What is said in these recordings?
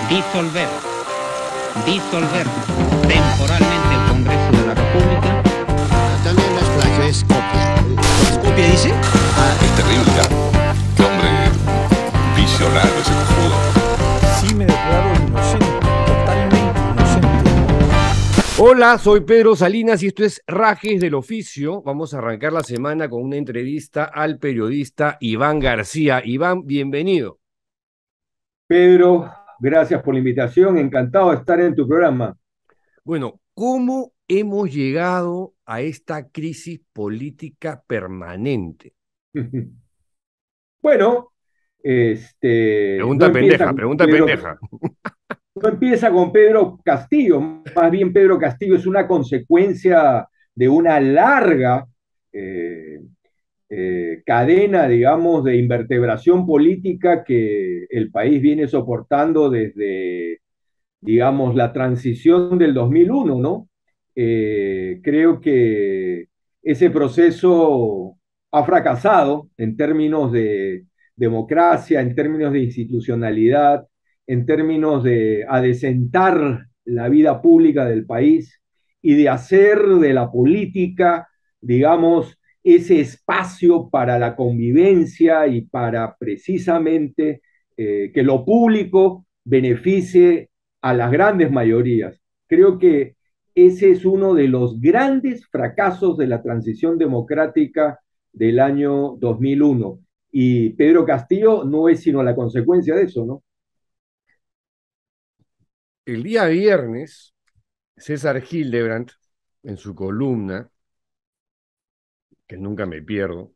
Disolver. Disolver temporalmente el Congreso de la República. También las plagio es copia. ¿Es copia dice? Es terrible, ya. Qué hombre visionario ese cojudo. Sí me declaro inocente, totalmente inocente. Hola, soy Pedro Salinas y esto es Rajes del Oficio. Vamos a arrancar la semana con una entrevista al periodista Iván García. Iván, bienvenido. Pedro, gracias por la invitación, encantado de estar en tu programa. Bueno, ¿cómo hemos llegado a esta crisis política permanente? Bueno, Pregunta pendeja, pregunta pendeja. No empieza con Pedro Castillo, más bien Pedro Castillo es una consecuencia de una larga cadena, digamos, de invertebración política que el país viene soportando desde, digamos, la transición del 2001, ¿no? Creo que ese proceso ha fracasado en términos de democracia, en términos de institucionalidad, en términos de adecentar la vida pública del país y de hacer de la política, digamos, ese espacio para la convivencia y para precisamente que lo público beneficie a las grandes mayorías. Creo que ese es uno de los grandes fracasos de la transición democrática del año 2001. Y Pedro Castillo no es sino la consecuencia de eso, ¿no? El día viernes, César Hildebrand, en su columna, que nunca me pierdo,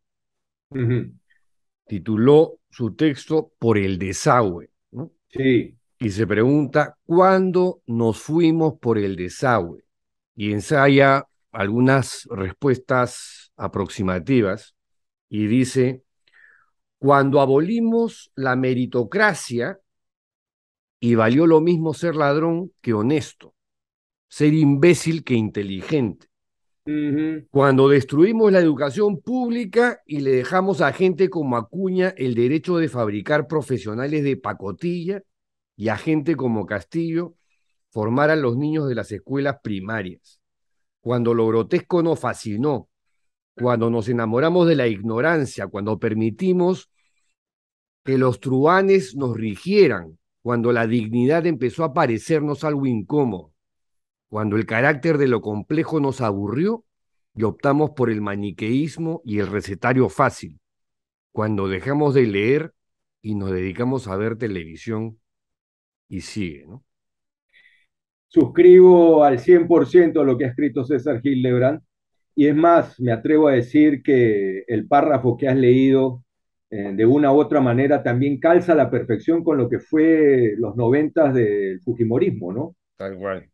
tituló su texto Por el desagüe, ¿no? Sí. Y se pregunta, ¿cuándo nos fuimos por el desagüe? Y ensaya algunas respuestas aproximativas y dice, cuando abolimos la meritocracia y valió lo mismo ser ladrón que honesto, ser imbécil que inteligente. Cuando destruimos la educación pública y le dejamos a gente como Acuña el derecho de fabricar profesionales de pacotilla y a gente como Castillo formar a los niños de las escuelas primarias. Cuando lo grotesco nos fascinó, cuando nos enamoramos de la ignorancia, cuando permitimos que los truhanes nos rigieran, cuando la dignidad empezó a parecernos algo incómodo, cuando el carácter de lo complejo nos aburrió y optamos por el maniqueísmo y el recetario fácil, cuando dejamos de leer y nos dedicamos a ver televisión y sigue, ¿no? Suscribo al 100% lo que ha escrito César Hildebrand. Y es más, me atrevo a decir que el párrafo que has leído de una u otra manera también calza a la perfección con lo que fue los 90 del Fujimorismo, ¿no? Tal cual.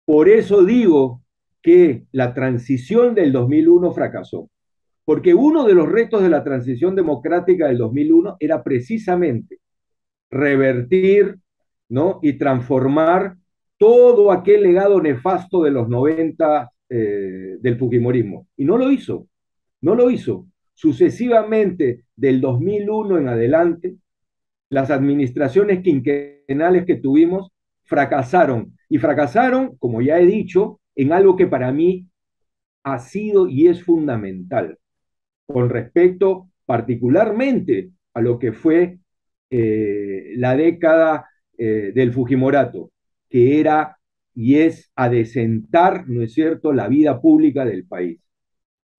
Por eso digo que la transición del 2001 fracasó, porque uno de los retos de la transición democrática del 2001 era precisamente revertir, ¿no? Y transformar todo aquel legado nefasto de los 90 del Fujimorismo. Y no lo hizo, no lo hizo. Sucesivamente, del 2001 en adelante, las administraciones quinquenales que tuvimos fracasaron. Y fracasaron, como ya he dicho, en algo que para mí ha sido y es fundamental, con respecto particularmente a lo que fue la década del Fujimorato, que era y es adecentar, ¿no es cierto?, la vida pública del país.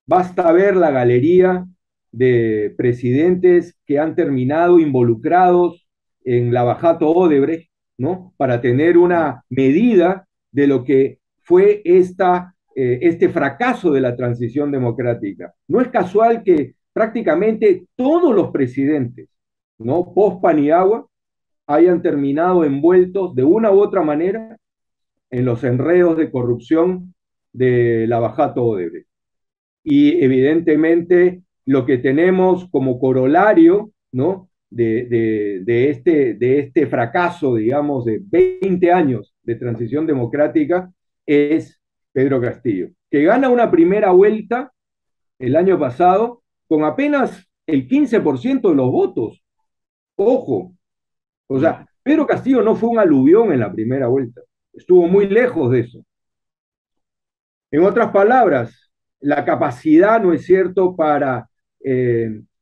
Basta ver la galería de presidentes que han terminado involucrados en la Bajato Odebrecht, ¿no? Para tener una medida de lo que fue este fracaso de la transición democrática. No es casual que prácticamente todos los presidentes, ¿no? Post Paniagua hayan terminado envueltos de una u otra manera en los enredos de corrupción de la Bajato Odebrecht. Y evidentemente lo que tenemos como corolario, ¿no? de este fracaso, digamos, de 20 años de transición democrática es Pedro Castillo, que gana una primera vuelta el año pasado con apenas el 15% de los votos. Ojo, o sea, Pedro Castillo no fue un aluvión en la primera vuelta, estuvo muy lejos de eso. En otras palabras, la capacidad, ¿no es cierto?, para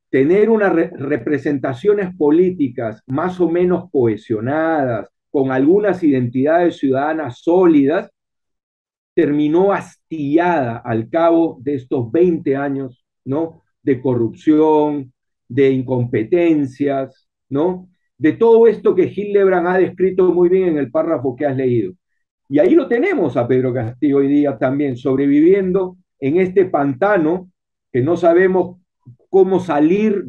tener unas representaciones políticas más o menos cohesionadas, con algunas identidades ciudadanas sólidas, terminó astillada al cabo de estos 20 años, ¿no?, de corrupción, de incompetencias, ¿no?, de todo esto que Hildebrand ha descrito muy bien en el párrafo que has leído. Y ahí lo tenemos a Pedro Castillo hoy día también, sobreviviendo en este pantano que no sabemos cómo salir,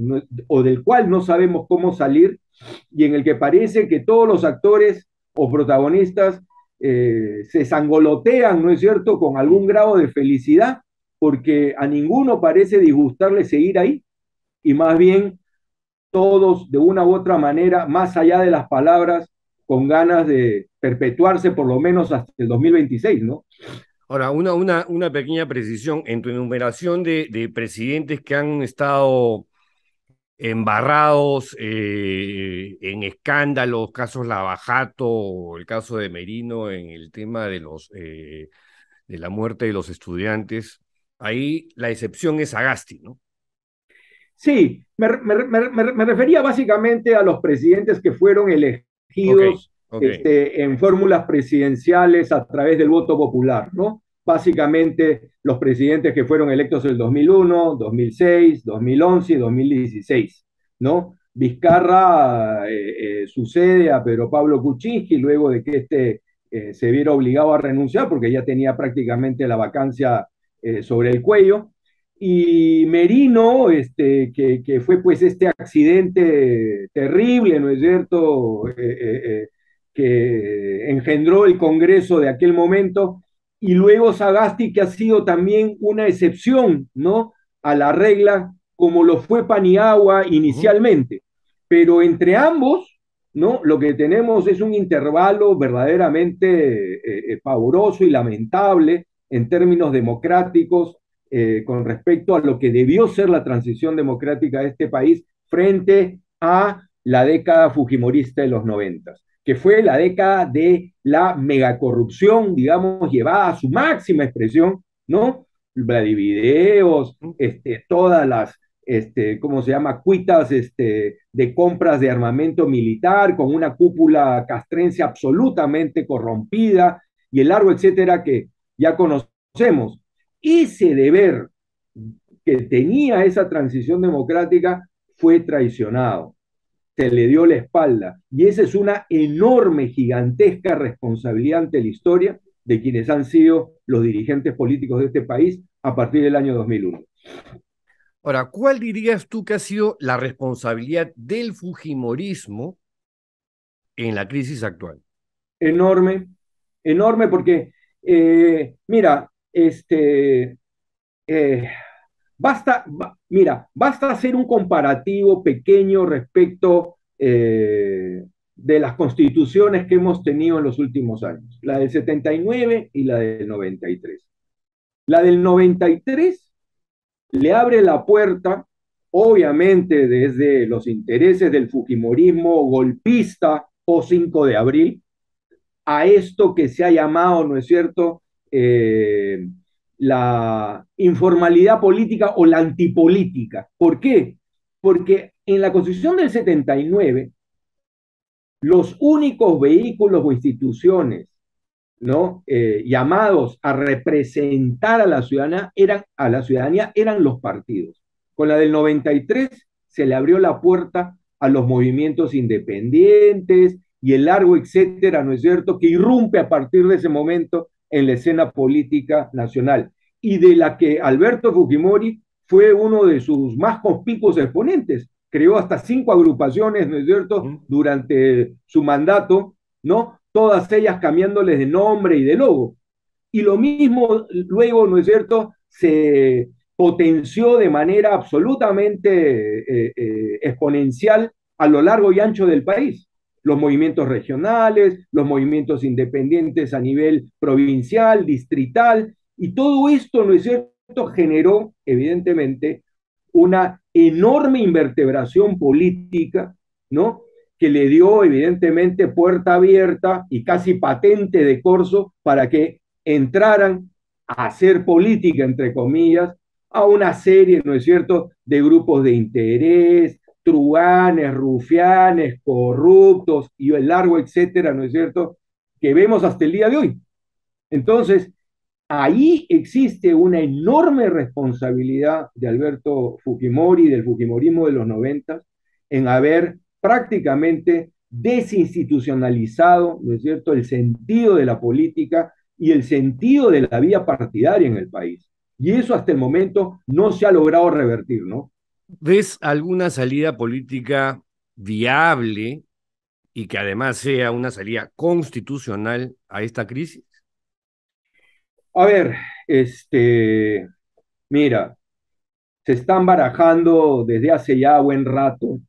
o del cual no sabemos cómo salir, y en el que parece que todos los actores o protagonistas se sangolotean, ¿no es cierto?, con algún grado de felicidad, porque a ninguno parece disgustarle seguir ahí, y más bien todos de una u otra manera, más allá de las palabras, con ganas de perpetuarse por lo menos hasta el 2026, ¿no? Ahora, una pequeña precisión en tu enumeración de presidentes que han estado embarrados en escándalos, casos Lavajato, el caso de Merino en el tema de la muerte de los estudiantes. Ahí la excepción es Sagasti, ¿no? Sí, me refería básicamente a los presidentes que fueron elegidos Okay. en fórmulas presidenciales a través del voto popular, ¿no? Básicamente los presidentes que fueron electos en el 2001, 2006, 2011 y 2016, ¿no? Vizcarra sucede a Pedro Pablo Kuczynski luego de que se viera obligado a renunciar porque ya tenía prácticamente la vacancia sobre el cuello. Y Merino, que fue pues este accidente terrible, ¿no es cierto?, que engendró el Congreso de aquel momento, y luego Sagasti, que ha sido también una excepción, ¿no?, a la regla, como lo fue Paniagua inicialmente. Pero entre ambos, ¿no?, lo que tenemos es un intervalo verdaderamente pavoroso y lamentable en términos democráticos, con respecto a lo que debió ser la transición democrática de este país frente a la década fujimorista de los 90, que fue la década de la megacorrupción, digamos, llevada a su máxima expresión, ¿no? Vladivideos, todas las, ¿cómo se llama?, cuitas de compras de armamento militar con una cúpula castrense absolutamente corrompida y el largo etcétera que ya conocemos. Ese deber que tenía esa transición democrática fue traicionado, se le dio la espalda, y esa es una enorme, gigantesca responsabilidad ante la historia de quienes han sido los dirigentes políticos de este país a partir del año 2001. Ahora, ¿cuál dirías tú que ha sido la responsabilidad del fujimorismo en la crisis actual? Enorme, enorme, porque, mira, basta hacer un comparativo pequeño respecto de las constituciones que hemos tenido en los últimos años, la del 79 y la del 93. La del 93 le abre la puerta, obviamente desde los intereses del fujimorismo golpista o 5 de abril, a esto que se ha llamado, ¿no es cierto?, la informalidad política o la antipolítica. ¿Por qué? Porque en la Constitución del 79, los únicos vehículos o instituciones, ¿no?, llamados a representar a la ciudadanía eran los partidos. Con la del 93 se le abrió la puerta a los movimientos independientes y el largo etcétera, ¿no es cierto?, que irrumpe a partir de ese momento en la escena política nacional, y de la que Alberto Fujimori fue uno de sus más conspicuos exponentes. Creó hasta 5 agrupaciones, ¿no es cierto?, durante su mandato, ¿no?, todas ellas cambiándoles de nombre y de logo. Y lo mismo luego, ¿no es cierto?, se potenció de manera absolutamente exponencial a lo largo y ancho del país. Los movimientos regionales, los movimientos independientes a nivel provincial, distrital, y todo esto, ¿no es cierto?, generó evidentemente una enorme invertebración política, ¿no?, que le dio evidentemente puerta abierta y casi patente de corso para que entraran a hacer política, entre comillas, a una serie, ¿no es cierto?, de grupos de interés, truanes, rufianes, corruptos y el largo etcétera, ¿no es cierto?, que vemos hasta el día de hoy. Entonces, ahí existe una enorme responsabilidad de Alberto Fujimori, del Fujimorismo de los 90, en haber prácticamente desinstitucionalizado, ¿no es cierto?, el sentido de la política y el sentido de la vía partidaria en el país. Y eso hasta el momento no se ha logrado revertir, ¿no? ¿Ves alguna salida política viable y que además sea una salida constitucional a esta crisis? A ver, mira, se están barajando desde hace ya buen rato,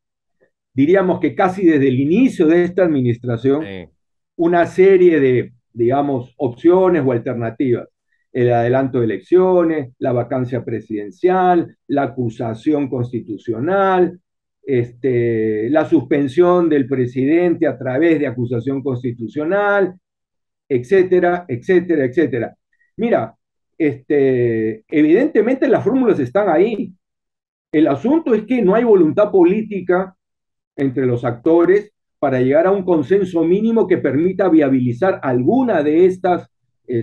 diríamos que casi desde el inicio de esta administración, Eh, una serie de, digamos, opciones o alternativas. El adelanto de elecciones, la vacancia presidencial, la acusación constitucional, la suspensión del presidente a través de acusación constitucional, etcétera, etcétera, etcétera. Mira, evidentemente las fórmulas están ahí. El asunto es que no hay voluntad política entre los actores para llegar a un consenso mínimo que permita viabilizar alguna de estas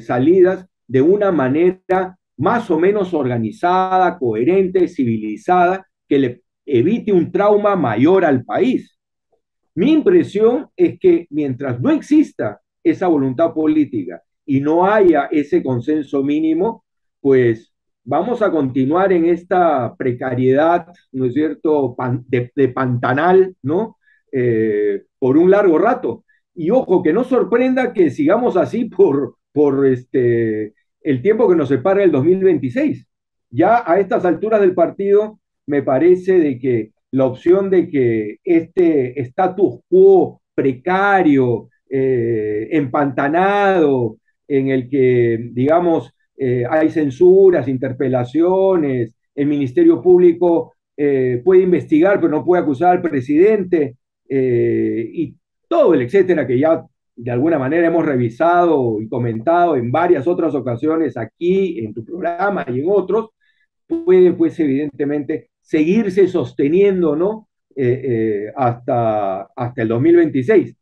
salidas de una manera más o menos organizada, coherente, civilizada, que le evite un trauma mayor al país. Mi impresión es que mientras no exista esa voluntad política y no haya ese consenso mínimo, pues vamos a continuar en esta precariedad, ¿no es cierto?, de pantanal, ¿no? Por un largo rato. Y ojo, que no sorprenda que sigamos así el tiempo que nos separa el 2026. Ya a estas alturas del partido, me parece de que la opción de que este status quo precario, empantanado, en el que, digamos, hay censuras, interpelaciones, el Ministerio Público puede investigar, pero no puede acusar al presidente, y todo el etcétera que ya de alguna manera hemos revisado y comentado en varias otras ocasiones aquí, en tu programa y en otros, puede pues evidentemente seguirse sosteniendo, ¿no? Hasta el 2026.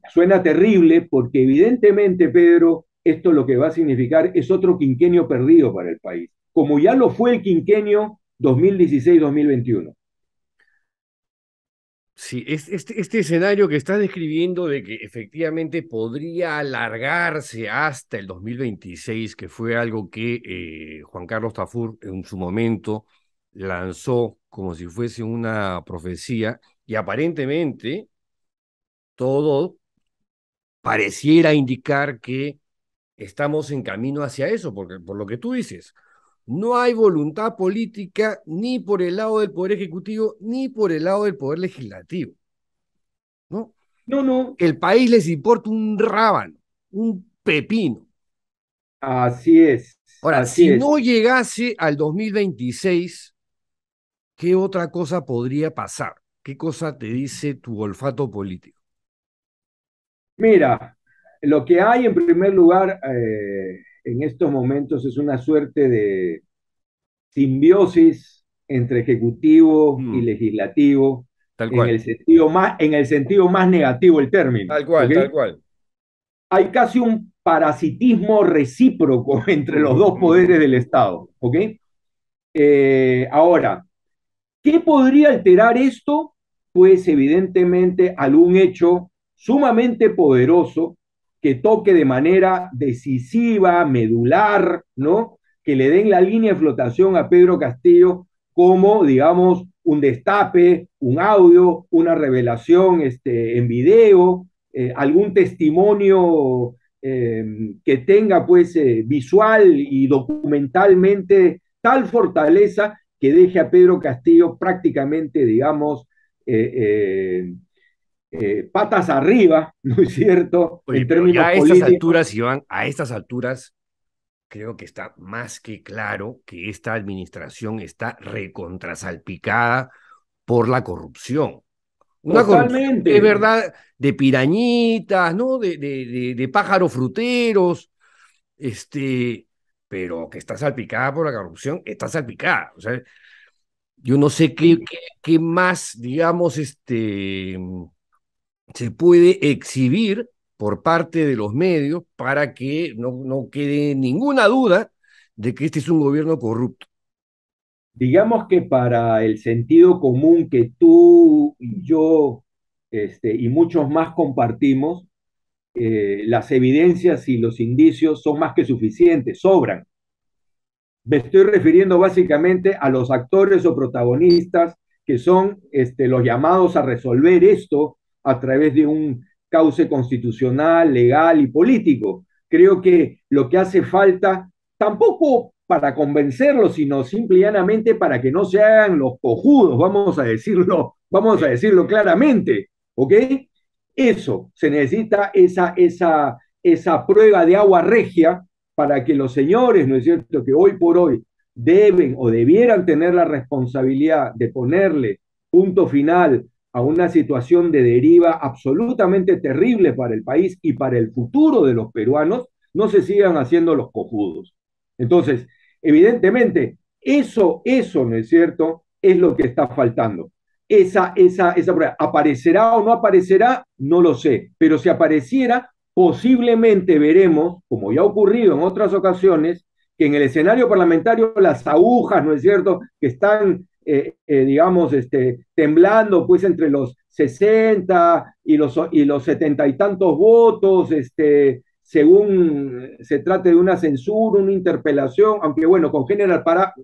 Suena terrible porque evidentemente, Pedro, esto lo que va a significar es otro quinquenio perdido para el país, como ya lo fue el quinquenio 2016-2021. Sí, este escenario que estás describiendo de que efectivamente podría alargarse hasta el 2026, que fue algo que Juan Carlos Tafur en su momento lanzó como si fuese una profecía, y aparentemente todo pareciera indicar que estamos en camino hacia eso, porque por lo que tú dices, no hay voluntad política ni por el lado del Poder Ejecutivo ni por el lado del Poder Legislativo, ¿no? No, no, El país les importa un rábano, un pepino. así es, Ahora, así si es. no llegase al 2026, ¿qué otra cosa podría pasar? ¿Qué cosa te dice tu olfato político? Mira, lo que hay en primer lugar en estos momentos es una suerte de simbiosis entre ejecutivo y Mm, legislativo tal cual, en el sentido más negativo del término, tal cual, ¿ok? tal cual. Hay casi un parasitismo recíproco entre los dos poderes del Estado, ¿ok? Ahora, ¿qué podría alterar esto? Pues evidentemente algún hecho sumamente poderoso que toque de manera decisiva, medular, ¿no? Que le den la línea de flotación a Pedro Castillo como, digamos, un destape, un audio, una revelación en video, algún testimonio que tenga pues visual y documentalmente tal fortaleza que deje a Pedro Castillo prácticamente, digamos, eh, patas arriba, ¿no es cierto?, Oye, en pero ya términos a estas políticos. alturas, Iván, a estas alturas, creo que está más que claro que esta administración está recontrasalpicada por la corrupción. Una corrupción, Totalmente. es verdad, de pirañitas, ¿no? De pájaros fruteros, pero que está salpicada por la corrupción, está salpicada. O sea, yo no sé qué más, digamos, se puede exhibir por parte de los medios para que no quede ninguna duda de que este es un gobierno corrupto. Digamos que para el sentido común que tú y yo y muchos más compartimos, las evidencias y los indicios son más que suficientes, sobran. Me estoy refiriendo básicamente a los actores o protagonistas que son los llamados a resolver esto a través de un cauce constitucional, legal y político. Creo que lo que hace falta, tampoco para convencerlos, sino simple y llanamente para que no se hagan los cojudos, vamos a decirlo claramente, ¿ok? Eso, se necesita esa prueba de agua regia para que los señores, ¿no es cierto?, que hoy por hoy deben o debieran tener la responsabilidad de ponerle punto final a una situación de deriva absolutamente terrible para el país y para el futuro de los peruanos, no se sigan haciendo los cojudos. Entonces, evidentemente, eso, ¿no es cierto?, es lo que está faltando. Esa prueba, ¿aparecerá o no aparecerá? No lo sé, pero si apareciera, posiblemente veremos, como ya ha ocurrido en otras ocasiones, que en el escenario parlamentario las agujas, ¿no es cierto?, que están, digamos, temblando pues entre los 60 y los 70 y tantos votos, según se trate de una censura, una interpelación, aunque bueno, con General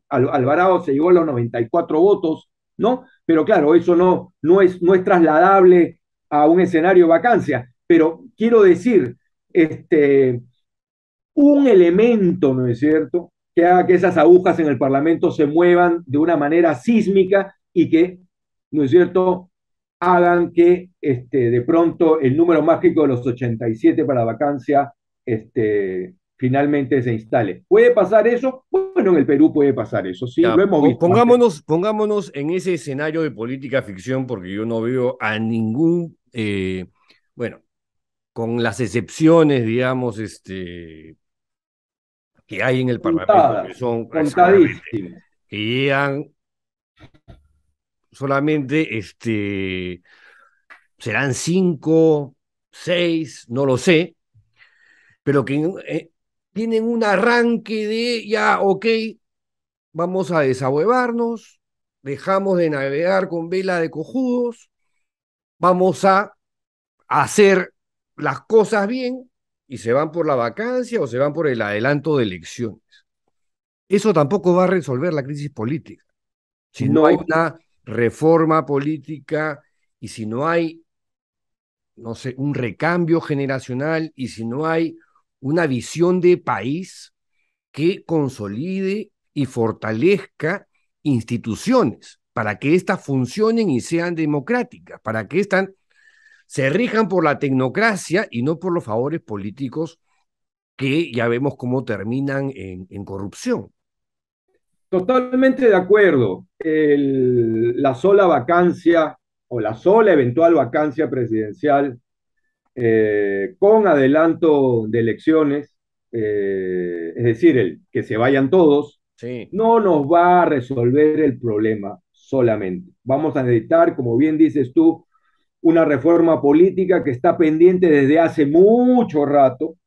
Alvarado se llegó a los 94 votos, ¿no? Pero claro, eso no es trasladable a un escenario de vacancia. Pero quiero decir, un elemento, ¿no es cierto?, que haga que esas agujas en el Parlamento se muevan de una manera sísmica y que, ¿no es cierto?, hagan que de pronto el número mágico de los 87 para la vacancia finalmente se instale. ¿Puede pasar eso? Bueno, en el Perú puede pasar eso, sí, Ya, lo hemos visto antes. pongámonos en ese escenario de política ficción, porque yo no veo a ningún, bueno, con las excepciones, digamos, que hay en el Parlamento, que Contadas, son exactamente, contadísimas. que llegan solamente, serán 5, 6, no lo sé, pero que tienen un arranque de, ya, ok, vamos a desahuevarnos, dejamos de navegar con vela de cojudos, vamos a hacer las cosas bien y se van por la vacancia o se van por el adelanto de elecciones. Eso tampoco va a resolver la crisis política. Si no hay No, una reforma política y si no hay, no sé, un recambio generacional y si no hay una visión de país que consolide y fortalezca instituciones para que éstas funcionen y sean democráticas, para que éstas se rijan por la tecnocracia y no por los favores políticos que ya vemos cómo terminan en corrupción. totalmente de acuerdo. La sola vacancia o la sola eventual vacancia presidencial con adelanto de elecciones, es decir, el que se vayan todos, Sí. no nos va a resolver el problema solamente. Vamos a necesitar, como bien dices tú, una reforma política que está pendiente desde hace mucho rato,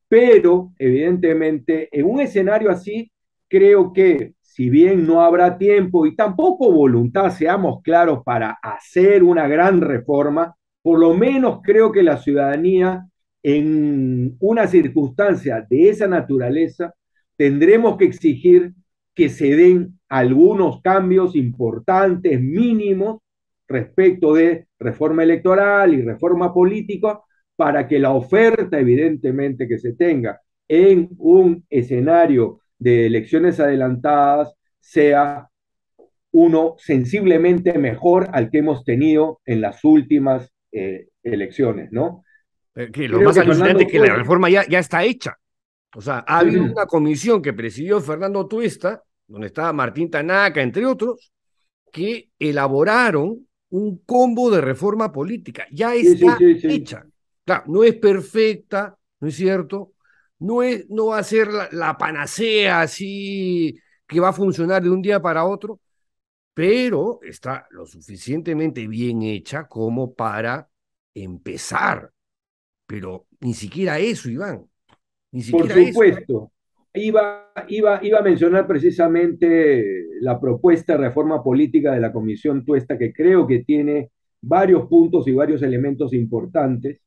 pero evidentemente en un escenario así, creo que si bien no habrá tiempo y tampoco voluntad, seamos claros, para hacer una gran reforma, por lo menos creo que la ciudadanía en una circunstancia de esa naturaleza tendremos que exigir que se den algunos cambios importantes, mínimos, respecto de reforma electoral y reforma política, para que la oferta, evidentemente, que se tenga en un escenario de elecciones adelantadas sea uno sensiblemente mejor al que hemos tenido en las últimas elecciones, ¿no? Que lo Creo más que alucinante es Fernando que la Tuesta, reforma ya está hecha. O sea, ha habido una comisión que presidió Fernando Tuesta, donde estaba Martín Tanaka, entre otros, que elaboraron un combo de reforma política. Ya Sí, sí, está sí, sí. hecha. Claro, no es perfecta, ¿no es cierto? No va a ser la panacea así que va a funcionar de un día para otro, pero está lo suficientemente bien hecha como para empezar. Pero ni siquiera eso, Iván, ni Por siquiera eso. supuesto. Iba a mencionar precisamente la propuesta de reforma política de la Comisión Tuesta, que creo que tiene varios puntos y varios elementos importantes.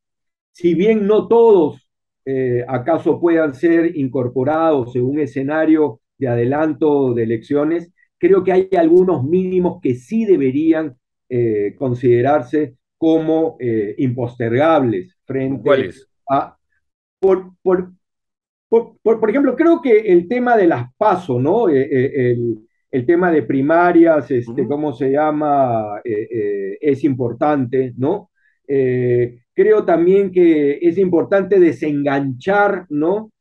Si bien no todos acaso puedan ser incorporados en un escenario de adelanto de elecciones, creo que hay algunos mínimos que sí deberían considerarse como impostergables ¿Como cuál frente es? a, por, por, por ejemplo, creo que el tema de las PASO, ¿no? El tema de primarias, Ujú. ¿cómo se llama? Es importante, ¿no? Creo también que es importante desenganchar, ¿no?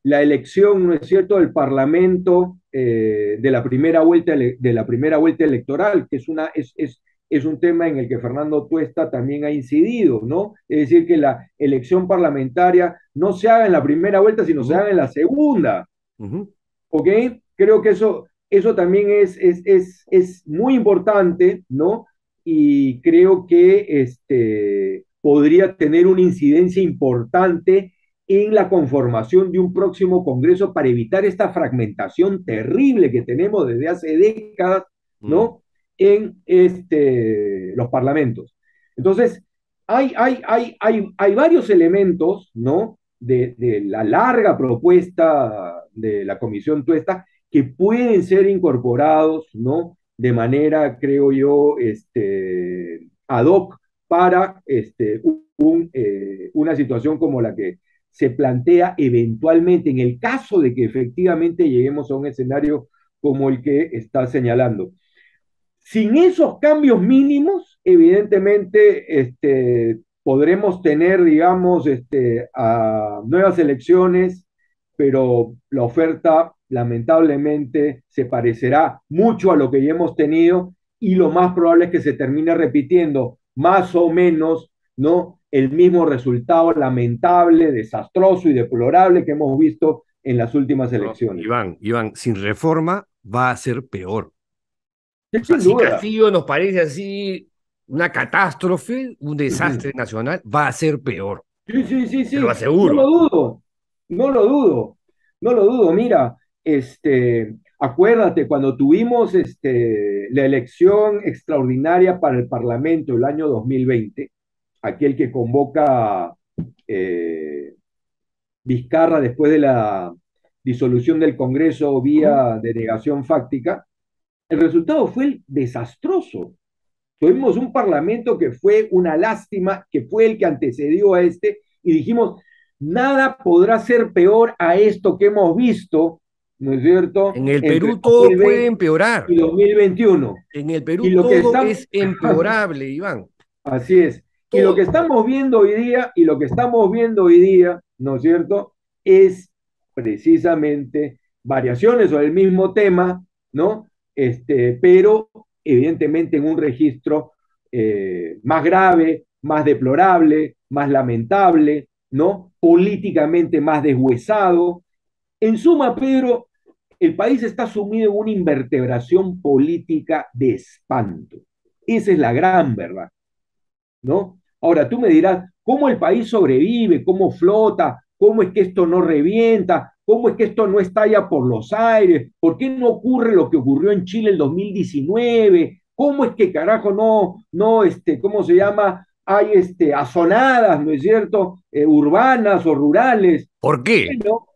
La elección, ¿no es cierto?, del Parlamento de la primera vuelta, de la primera vuelta electoral, que es un tema en el que Fernando Tuesta también ha incidido, ¿no? Es decir, que la elección parlamentaria no se haga en la primera vuelta, sino se Ujú, haga en la segunda, ujú. ¿ok? Creo que eso también es muy importante, ¿no? Y creo que podría tener una incidencia importante en la conformación de un próximo Congreso para evitar esta fragmentación terrible que tenemos desde hace décadas, Mm. ¿no? En los parlamentos. Entonces, hay varios elementos, ¿no? De la larga propuesta de la Comisión Tuesta que pueden ser incorporados, ¿no? De manera, creo yo, ad hoc para una situación como la que se plantea eventualmente en el caso de que efectivamente lleguemos a un escenario como el que está señalando. Sin esos cambios mínimos, evidentemente, podremos tener, digamos, a nuevas elecciones, pero la oferta lamentablemente se parecerá mucho a lo que ya hemos tenido y lo más probable es que se termine repitiendo más o menos, ¿no? El mismo resultado lamentable, desastroso y deplorable que hemos visto en las últimas No, elecciones. Iván, sin reforma va a ser peor. O sea, Sin si duda. Castillo nos parece así una catástrofe, un Uh -huh. desastre nacional, va a ser peor, Sí, sí, sí, te lo sí, no lo aseguro. dudo, no lo dudo, no lo dudo. Mira, acuérdate, cuando tuvimos la elección extraordinaria para el Parlamento el año 2020, aquel que convoca eh, Vizcarra después de la disolución del Congreso Ujú. vía denegación fáctica, el resultado fue desastroso. Tuvimos un parlamento que fue una lástima, que fue el que antecedió a y dijimos, nada podrá ser peor a esto que hemos visto, ¿no es cierto?, En el entre Perú todo puede 2020 empeorar. y 2021. En el Y Perú lo que todo estamos, es empeorable, Iván. así es, y lo que Todo. estamos viendo hoy día, y lo que estamos viendo hoy día, ¿no es cierto?, es precisamente variaciones sobre el mismo tema, ¿no? Pero evidentemente en un registro más grave, más deplorable, más lamentable, ¿no? Políticamente más deshuesado. En suma, Pedro, el país está sumido en una invertebración política de espanto. Esa es la gran verdad, ¿no? Ahora, tú me dirás, ¿cómo el país sobrevive? ¿Cómo flota? ¿Cómo es que esto no revienta? ¿Cómo es que esto no estalla por los aires? ¿Por qué no ocurre lo que ocurrió en Chile en 2019? ¿Cómo es que carajo ¿cómo se llama? Hay azonadas, ¿no es cierto? Urbanas o rurales. ¿Por qué? Bueno,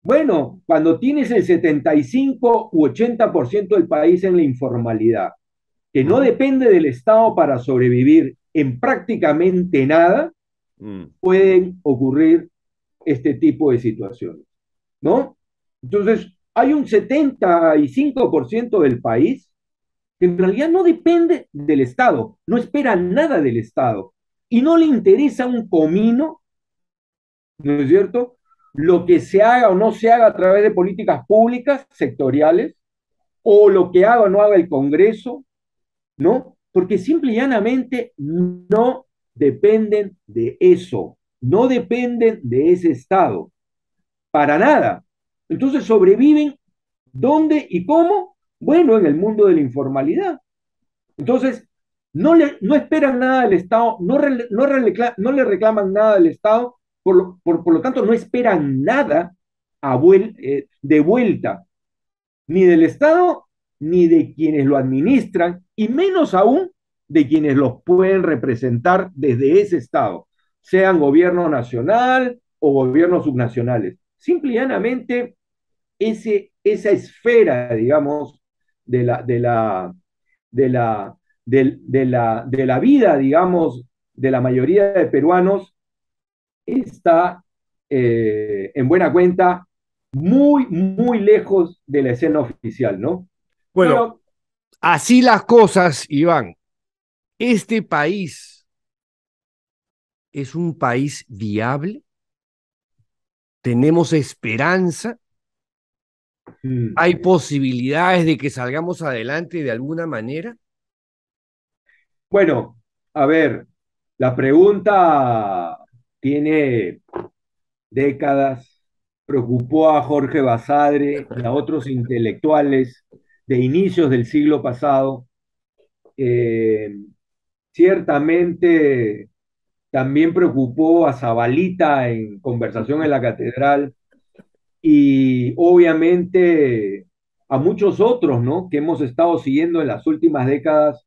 bueno, cuando tienes el 75 u 80% del país en la informalidad, que no Ujú. depende del Estado para sobrevivir en prácticamente nada, Mm. pueden ocurrir este tipo de situaciones, ¿no? Entonces, hay un 75% del país que en realidad no depende del Estado, no espera nada del Estado y no le interesa un comino, ¿no es cierto? Lo que se haga o no se haga a través de políticas públicas sectoriales o lo que haga o no haga el Congreso, ¿no? Porque simple y llanamente no dependen de eso, no dependen de ese Estado, para nada. Entonces sobreviven, ¿dónde y cómo? Bueno, en el mundo de la informalidad. Entonces, no esperan nada del Estado, no le reclaman nada del Estado, por lo tanto, no esperan nada de vuelta, ni del Estado, ni de quienes lo administran, y menos aún de quienes los pueden representar desde ese Estado, sean gobierno nacional o gobiernos subnacionales. Simple y llanamente, esa esfera, digamos, de la, de la, de la, de la vida, digamos, de la mayoría de peruanos está en buena cuenta muy, muy lejos de la escena oficial, ¿no? Bueno, Pero así las cosas, Iván. ¿Este país es un país viable? ¿Tenemos esperanza? ¿Hay posibilidades de que salgamos adelante de alguna manera? bueno, a ver, la pregunta tiene décadas, preocupó a Jorge Basadre y a otros intelectuales de inicios del siglo pasado. Eh, Ciertamente también preocupó a Zabalita en Conversación en la Catedral y obviamente a muchos otros, ¿no? Que hemos estado siguiendo en las últimas décadas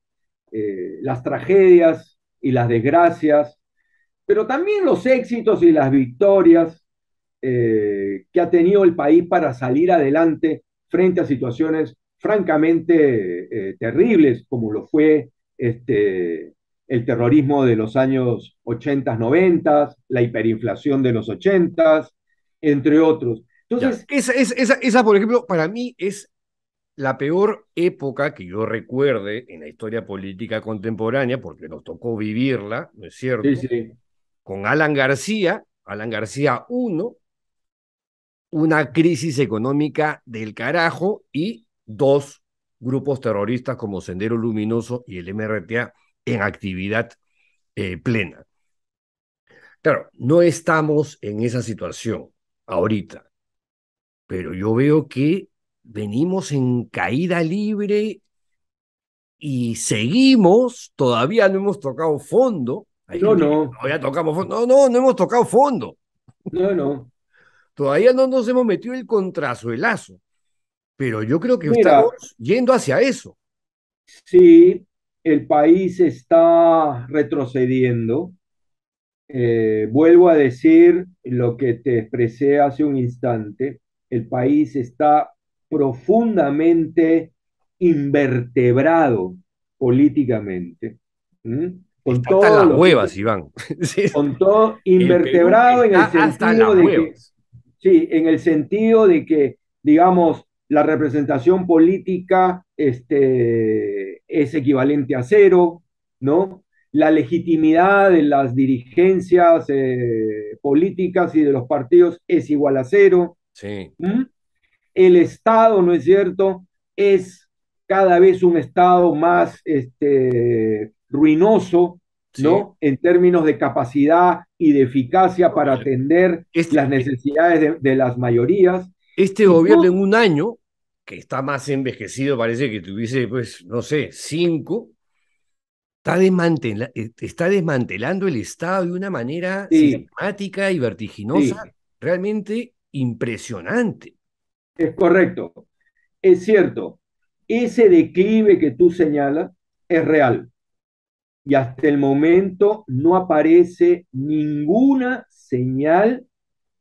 las tragedias y las desgracias, pero también los éxitos y las victorias que ha tenido el país para salir adelante frente a situaciones francamente terribles, como lo fue el terrorismo de los años 80, 90, la hiperinflación de los 80, entre otros. Ya. Entonces, Esa, por ejemplo, para mí es la peor época que yo recuerde en la historia política contemporánea, porque nos tocó vivirla, ¿no es sí, cierto? sí, Con Alan García uno, una crisis económica del carajo y dos grupos terroristas como Sendero Luminoso y el MRTA en actividad plena. Claro, no estamos en esa situación ahorita, pero yo veo que venimos en caída libre y seguimos, todavía no hemos tocado fondo. Hay no, gente que no, todavía tocamos fondo. No, no hemos tocado fondo. no, no. Todavía no nos hemos metido el contrasuelazo, pero yo creo que Mira, estamos yendo hacia eso. sí, el país está retrocediendo. Vuelvo a decir lo que te expresé hace un instante. El país está profundamente invertebrado políticamente. ¿Mm? Con Está hasta todo las lo que, huevas, Iván. Sí, con todo el Perú invertebrado en está el hasta sentido las de que, huevas. sí, en el sentido de que, digamos, la representación política es equivalente a cero, ¿no? La legitimidad de las dirigencias políticas y de los partidos es igual a cero. Sí, ¿Mm? El Estado, ¿no es cierto?, es cada vez un Estado más ruinoso, sí. ¿no? En términos de capacidad y de eficacia para atender las Este, necesidades de las mayorías. este Y gobierno en tú, un año, que está más envejecido, parece que tuviese, pues, no sé, 5, está desmantelando el Estado de una manera sí, sistemática y vertiginosa, sí, realmente impresionante. es correcto, es cierto. Ese declive que tú señalas es real. Y hasta el momento no aparece ninguna señal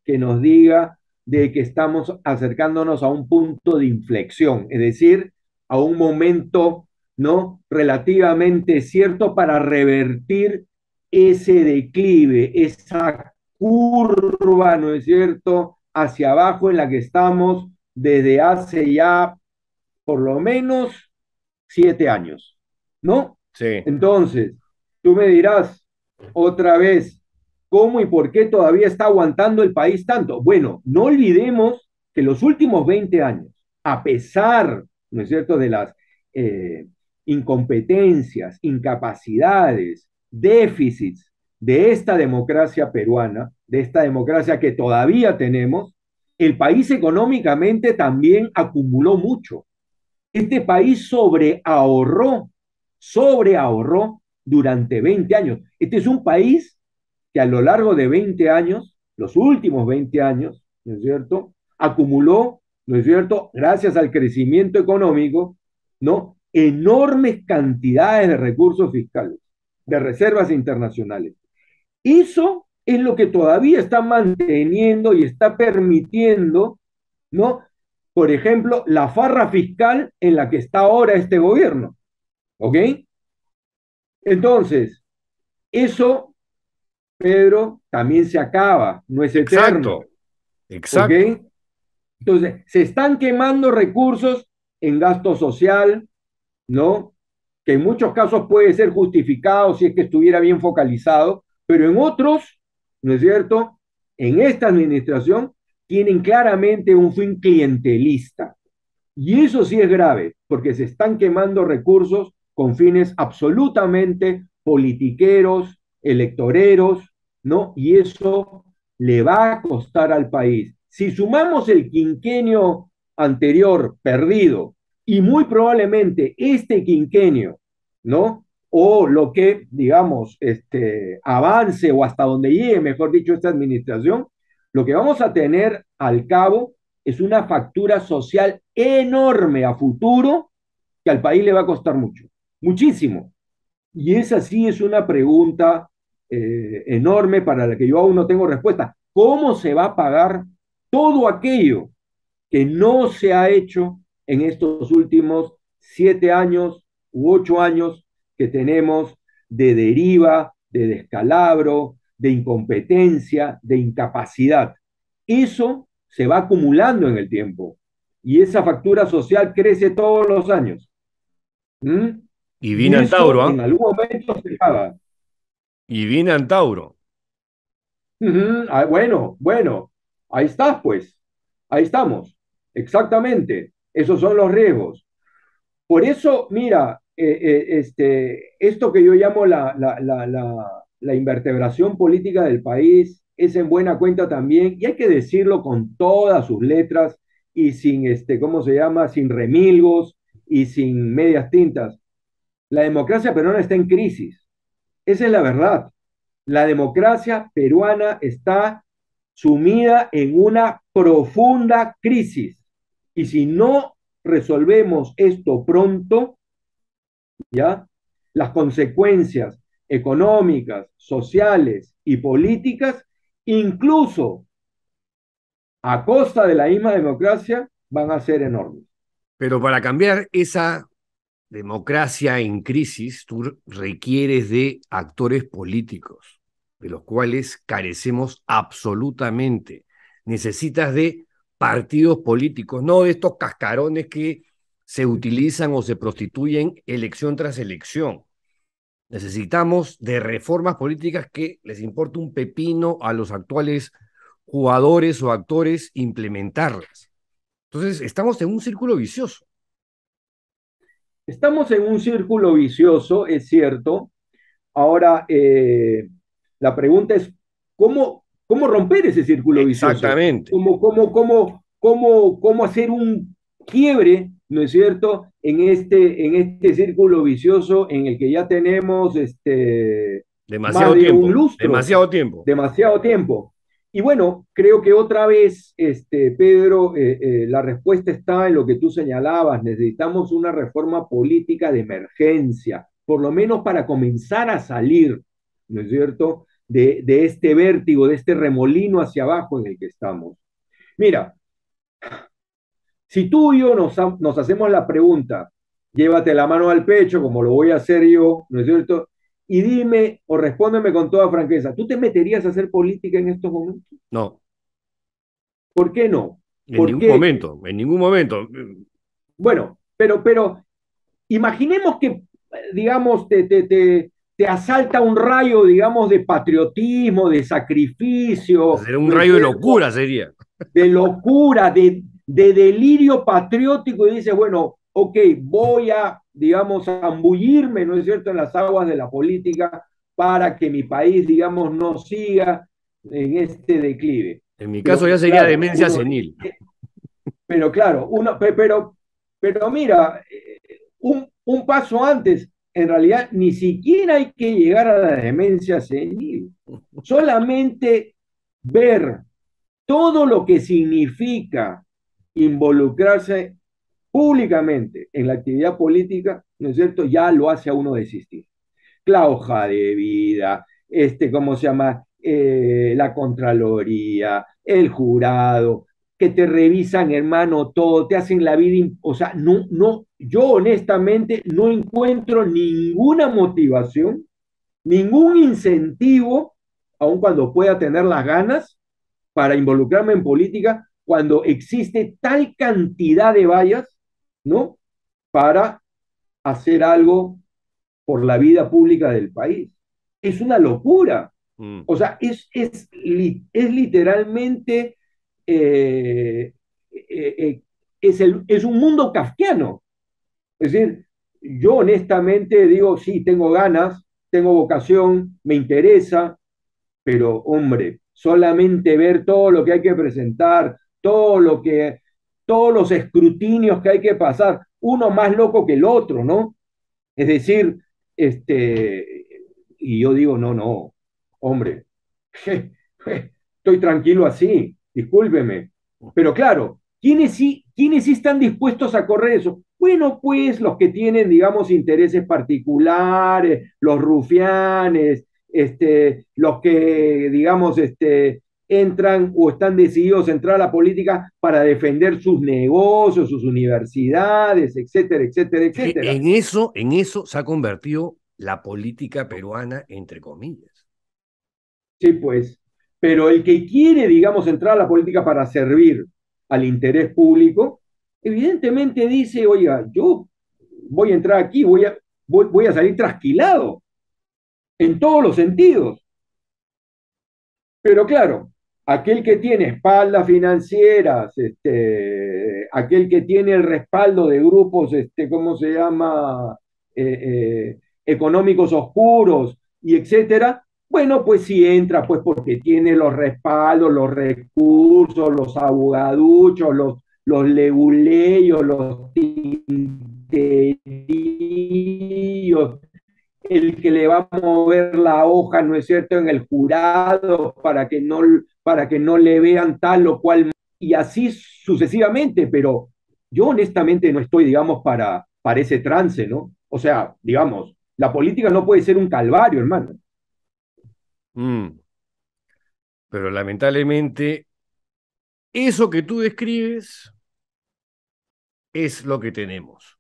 que nos diga de que estamos acercándonos a un punto de inflexión, es decir, a un momento, ¿no?, relativamente cierto para revertir ese declive, esa curva, ¿no es cierto?, hacia abajo en la que estamos desde hace ya por lo menos 7 años, ¿no? Sí. Entonces, tú me dirás otra vez, ¿cómo y por qué todavía está aguantando el país tanto? Bueno, no olvidemos que los últimos 20 años, a pesar, ¿no es cierto?, de las incompetencias, incapacidades, déficits de esta democracia peruana, de esta democracia que todavía tenemos, el país económicamente también acumuló mucho. Este país sobreahorró durante 20 años. Este es un país que a lo largo de 20 años, los últimos 20 años, ¿no es cierto?, acumuló, ¿no es cierto?, gracias al crecimiento económico, ¿no?, enormes cantidades de recursos fiscales, de reservas internacionales. Eso es lo que todavía está manteniendo y está permitiendo, ¿no?, por ejemplo, la farra fiscal en la que está ahora este gobierno. ¿Ok? Entonces, eso, Pedro, también se acaba, no es eterno. Exacto. ¿Ok? Entonces, se están quemando recursos en gasto social, ¿no? Que en muchos casos puede ser justificado si es que estuviera bien focalizado, pero en otros, ¿no es cierto?, en esta administración tienen claramente un fin clientelista. Y eso sí es grave, porque se están quemando recursos con fines absolutamente politiqueros, electoreros, ¿no? Y eso le va a costar al país. Si sumamos el quinquenio anterior perdido y muy probablemente este quinquenio, ¿no? O lo que, digamos, avance o hasta donde llegue, mejor dicho, esta administración, lo que vamos a tener al cabo es una factura social enorme a futuro que al país le va a costar mucho, muchísimo. Y esa sí es una pregunta enorme para la que yo aún no tengo respuesta. ¿Cómo se va a pagar todo aquello que no se ha hecho en estos últimos 7 años u 8 años que tenemos de deriva, de descalabro, de incompetencia, de incapacidad? Eso se va acumulando en el tiempo y esa factura social crece todos los años. ¿Mm? Y Y viene eso Antauro, ¿eh? en algún momento se paga. Y viene Antauro. Bueno, ahí estás, pues. Ahí estamos. Exactamente. Esos son los riesgos. Por eso, mira, esto que yo llamo la invertebración política del país es en buena cuenta también, y hay que decirlo con todas sus letras y sin, ¿cómo se llama? Sin remilgos y sin medias tintas. La democracia peruana está en crisis. Esa es la verdad. La democracia peruana está sumida en una profunda crisis. Y si no resolvemos esto pronto, ¿ya? Las consecuencias económicas, sociales y políticas, incluso a costa de la misma democracia, van a ser enormes. Pero para cambiar esa democracia en crisis, tú requieres de actores políticos, de los cuales carecemos absolutamente. Necesitas de partidos políticos, no de estos cascarones que se utilizan o se prostituyen elección tras elección. Necesitamos de reformas políticas que les importa un pepino a los actuales jugadores o actores implementarlas. Entonces, estamos en un círculo vicioso. Estamos en un círculo vicioso, es cierto. Ahora, la pregunta es, ¿cómo romper ese círculo vicioso? Exactamente. ¿Cómo hacer un quiebre, ¿no es cierto?, en este círculo vicioso en el que ya tenemos más Demasiado de tiempo, un lustro, demasiado tiempo. demasiado tiempo. Y bueno, creo que otra vez, Pedro, la respuesta está en lo que tú señalabas. Necesitamos una reforma política de emergencia, por lo menos para comenzar a salir, ¿no es cierto?, de este vértigo, de este remolino hacia abajo en el que estamos. Mira, si tú y yo nos hacemos la pregunta, llévate la mano al pecho, como lo voy a hacer yo, ¿no es cierto? Y dime o respóndeme con toda franqueza, ¿tú te meterías a hacer política en estos momentos? No, ¿Por qué no? en ningún Porque, momento, en ningún momento. bueno, pero imaginemos que, digamos, te asalta un rayo, digamos, de patriotismo, de sacrificio, Sería un ¿no es rayo de cierto?, locura, sería. de locura, de delirio patriótico, y dices, bueno, ok, digamos, zambullirme, ¿no es cierto?, en las aguas de la política para que mi país, digamos, no siga en este declive. En mi caso ya sería Claro, demencia senil. pero claro, pero mira, un paso antes, en realidad ni siquiera hay que llegar a la demencia senil. Solamente ver todo lo que significa involucrarse públicamente en la actividad política, ¿no es cierto? Ya lo hace a uno desistir. La hoja de vida, ¿cómo se llama? La Contraloría, el jurado, que te revisan, hermano, todo, te hacen la vida, o sea, no, yo honestamente no encuentro ninguna motivación, ningún incentivo, aun cuando pueda tener las ganas, para involucrarme en política, cuando existe tal cantidad de vallas, ¿no? Para hacer algo por la vida pública del país. Es una locura. O sea, es literalmente, es un mundo kafkiano. Es decir, yo honestamente digo, sí, tengo ganas, tengo vocación, me interesa, pero hombre, solamente ver todo lo que hay que presentar, todos los escrutinios que hay que pasar, uno más loco que el otro, ¿no? Es decir, y yo digo, no, hombre, estoy tranquilo así, discúlpeme. Pero claro, ¿quiénes sí están dispuestos a correr eso? Bueno, pues los que tienen, digamos, intereses particulares, los rufianes, los que, digamos, entran o están decididos a entrar a la política para defender sus negocios, sus universidades, etcétera, etcétera, etcétera. En eso se ha convertido la política peruana, entre comillas. Sí, pues, pero el que quiere, digamos, entrar a la política para servir al interés público, evidentemente dice, oiga, yo voy a entrar aquí, voy a salir trasquilado en todos los sentidos. Pero claro, aquel que tiene espaldas financieras, aquel que tiene el respaldo de grupos, ¿cómo se llama? Económicos oscuros y etcétera, bueno, pues sí entra, pues porque tiene los respaldos, los recursos, los abogaduchos, los leguleyos, los tinterillos, el que le va a mover la hoja, ¿no es cierto?, en el jurado para que no le vean tal o cual, y así sucesivamente, pero yo honestamente no estoy, digamos, para ese trance, ¿no? O sea, digamos, la política no puede ser un calvario, hermano. Pero lamentablemente, eso que tú describes es lo que tenemos.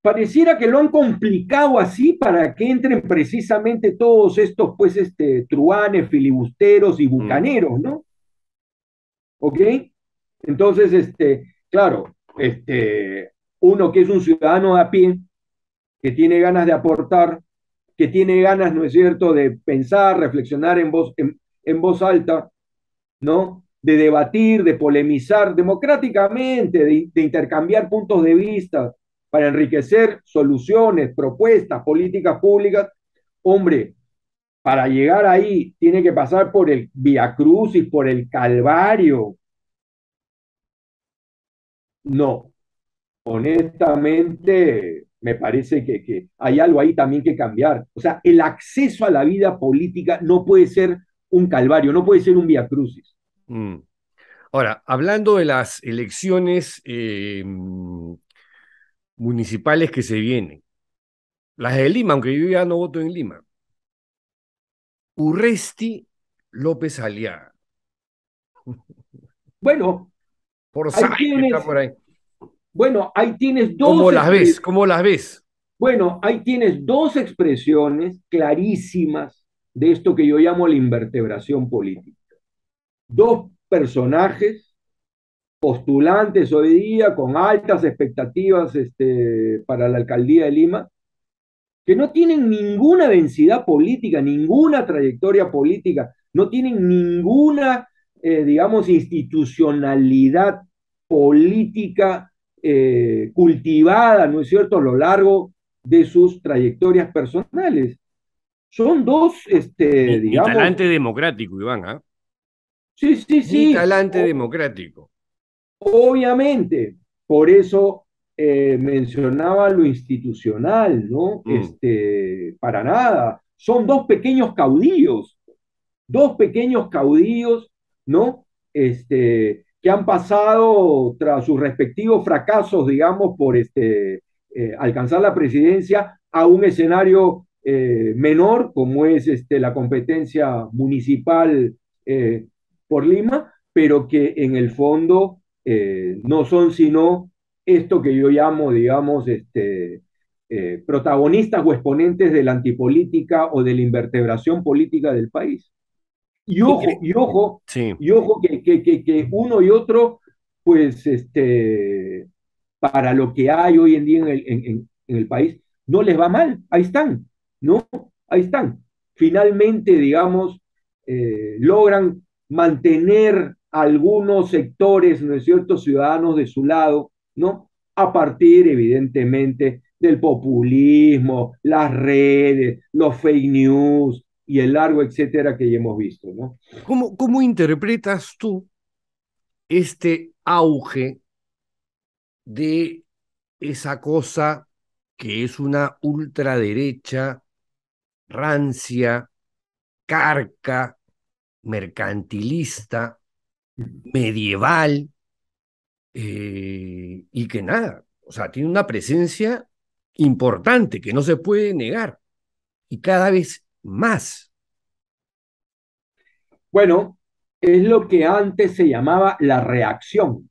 Pareciera que lo han complicado así para que entren precisamente todos estos, pues, truanes, filibusteros y bucaneros, ¿no? ¿Ok? Entonces, claro, uno que es un ciudadano de a pie, que tiene ganas de aportar, que tiene ganas, ¿no es cierto?, de pensar, reflexionar en voz alta, ¿no? De debatir, de polemizar democráticamente, de intercambiar puntos de vista para enriquecer soluciones, propuestas, políticas públicas. Hombre, para llegar ahí tiene que pasar por el viacrucis, por el calvario. No, honestamente, me parece que hay algo ahí también que cambiar. O sea, el acceso a la vida política no puede ser un calvario, no puede ser un viacrucis. Ahora, hablando de las elecciones municipales que se vienen, las de Lima, aunque yo ya no voto en Lima, Urresti López Aliaga. Bueno, por está por ahí. Bueno, ahí tienes dos. ¿Cómo las ves? ¿Cómo las ves? Bueno, ahí tienes dos expresiones clarísimas de esto que yo llamo la invertebración política. Dos personajes postulantes hoy día con altas expectativas para la alcaldía de Lima, que no tienen ninguna densidad política, ninguna trayectoria política, no tienen ninguna, digamos, institucionalidad política cultivada, ¿no es cierto?, a lo largo de sus trayectorias personales. Son dos, Ni digamos, talante democrático, Iván, ¿ah? sí, sí, Ni sí, talante democrático. obviamente. Por eso mencionaba lo institucional, ¿no? Mm. Para nada. Son dos pequeños caudillos, ¿no? Que han pasado tras sus respectivos fracasos, digamos, por alcanzar la presidencia a un escenario menor, como es la competencia municipal eh, por Lima, pero que en el fondo no son sino esto que yo llamo, digamos, protagonistas o exponentes de la antipolítica o de la invertebración política del país. Y ojo, y ojo, Sí. y ojo que uno y otro, pues, para lo que hay hoy en día en el país, no les va mal. Ahí están, ¿no? Ahí están. Finalmente, digamos, logran mantener algunos sectores, ¿no es cierto?, ciudadanos de su lado, ¿no? A partir, evidentemente, del populismo, las redes, los fake news y el largo etcétera que ya hemos visto, ¿no? ¿Cómo interpretas tú este auge de esa cosa que es una ultraderecha rancia, carca, mercantilista, medieval, y que nada, o sea, tiene una presencia importante que no se puede negar y cada vez más? Bueno, es lo que antes se llamaba la reacción.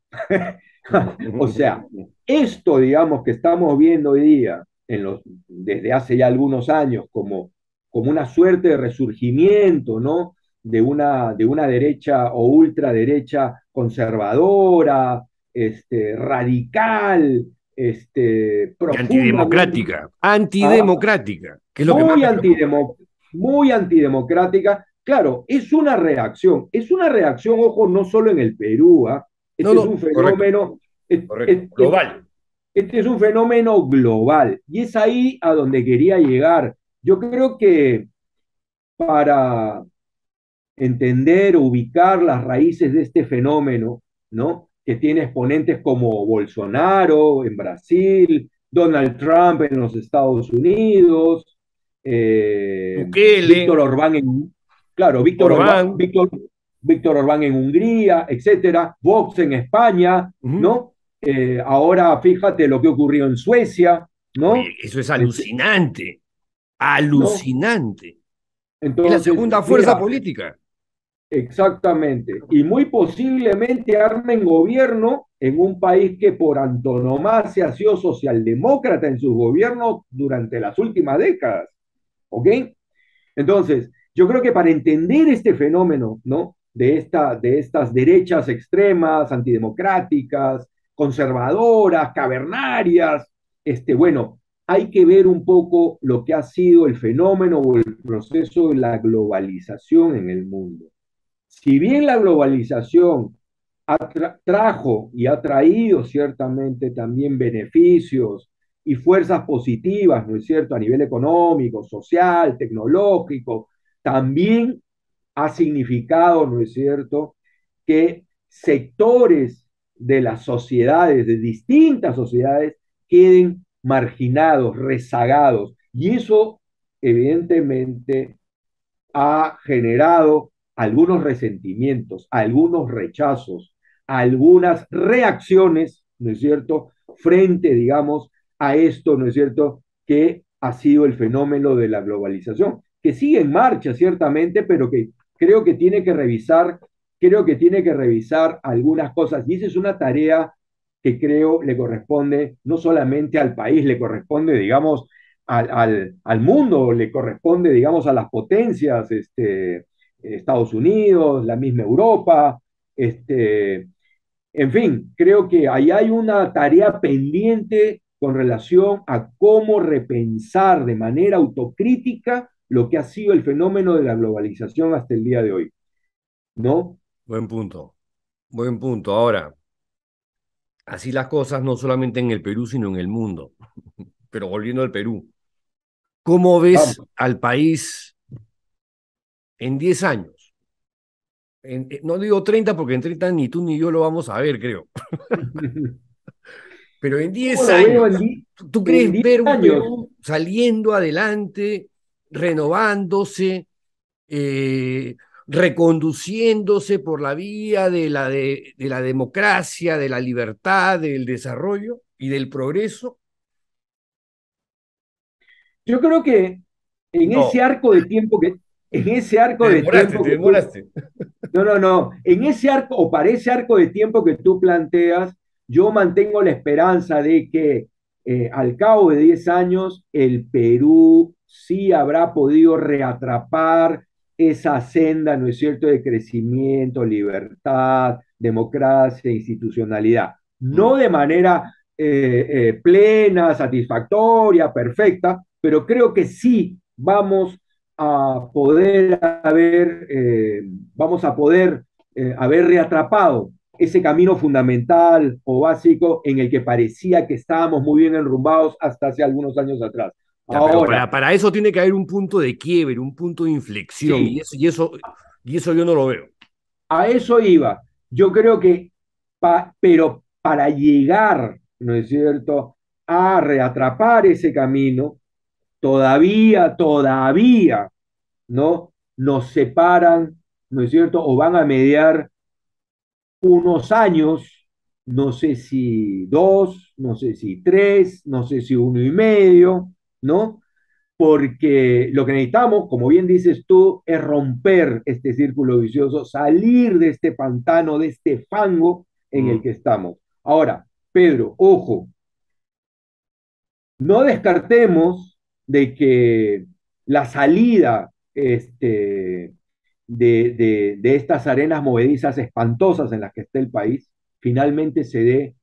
O sea, esto, digamos, que estamos viendo hoy día, desde hace ya algunos años, como una suerte de resurgimiento, ¿no? De una derecha o ultraderecha conservadora, radical, Y profundamente, antidemocrática, ¿ah? antidemocrática, que es lo que más muy, me preocupa. muy antidemocrática. Claro, es una reacción, ojo, no solo en el Perú, ¿ah? No, Este es no, un correcto, fenómeno, correcto, global. este es un fenómeno global y es ahí a donde quería llegar. Yo creo que para entender o ubicar las raíces de este fenómeno, ¿no? Que tiene exponentes como Bolsonaro en Brasil, Donald Trump en los Estados Unidos, Bukele, Víctor Orbán en, claro, Orbán. Víctor Orbán en Hungría, etcétera, Vox en España, Ujú. ¿no? Ahora fíjate lo que ocurrió en Suecia, ¿no? Oye, eso es Este, alucinante, ¿no? alucinante. Es la Entonces, segunda fuerza mira, política. exactamente. Y muy posiblemente armen gobierno en un país que por antonomasia ha sido socialdemócrata en sus gobiernos durante las últimas décadas. ¿Ok? Entonces, yo creo que para entender este fenómeno, ¿no? De estas derechas extremas, antidemocráticas, conservadoras, cavernarias, bueno, hay que ver un poco lo que ha sido el fenómeno o el proceso de la globalización en el mundo. Si bien la globalización trajo y ha traído ciertamente también beneficios y fuerzas positivas, ¿no es cierto?, a nivel económico, social, tecnológico, también ha significado, ¿no es cierto?, que sectores de las sociedades, de distintas sociedades, queden marginados, rezagados. Y eso, evidentemente, ha generado algunos resentimientos, algunos rechazos, algunas reacciones, ¿no es cierto?, frente, digamos, a esto, ¿no es cierto?, que ha sido el fenómeno de la globalización, que sigue en marcha, ciertamente, pero que creo que tiene que revisar, creo que tiene que revisar algunas cosas. Y esa es una tarea que creo le corresponde no solamente al país, le corresponde, digamos, al mundo, le corresponde, digamos, a las potencias, Estados Unidos, la misma Europa, en fin, creo que ahí hay una tarea pendiente con relación a cómo repensar de manera autocrítica lo que ha sido el fenómeno de la globalización hasta el día de hoy, ¿no? Buen punto, buen punto. Ahora, así las cosas, no solamente en el Perú, sino en el mundo. Pero volviendo al Perú, ¿cómo ves Vamos. al país en 10 años? No digo 30 porque en 30 ni tú ni yo lo vamos a ver, creo. Pero en ¿Cómo 10 lo veo años, ¿tú en crees 10 ver un años? Perú saliendo adelante, renovándose, eh, reconduciéndose por la vía de la democracia, de la libertad, del desarrollo y del progreso? Yo creo que en ese No, arco de tiempo que, en ese te arco de demoraste, tiempo te que tú, demoraste. no, no, no. En ese arco, o para ese arco de tiempo que tú planteas, yo mantengo la esperanza de que al cabo de 10 años el Perú sí habrá podido reatrapar esa senda, ¿no es cierto?, de crecimiento, libertad, democracia, institucionalidad. Mm. No de manera plena, satisfactoria, perfecta, pero creo que sí a poder haber, vamos a poder haber reatrapado ese camino fundamental o básico en el que parecía que estábamos muy bien enrumbados hasta hace algunos años atrás. Ya, pero Ahora, para eso tiene que haber un punto de quiebre, un punto de inflexión, sí, y eso yo no lo veo. a eso iba. Yo creo que, pero para llegar, ¿no es cierto?, a reatrapar ese camino, todavía, ¿no? Nos separan, ¿no es cierto?, o van a mediar unos años, no sé si dos, no sé si tres, no sé si uno y medio, ¿no? Porque lo que necesitamos, como bien dices tú, es romper este círculo vicioso, salir de este pantano, de este fango en el Mm. que estamos. Ahora, Pedro, ojo, no descartemos de que la salida de estas arenas movedizas espantosas en las que está el país finalmente se dé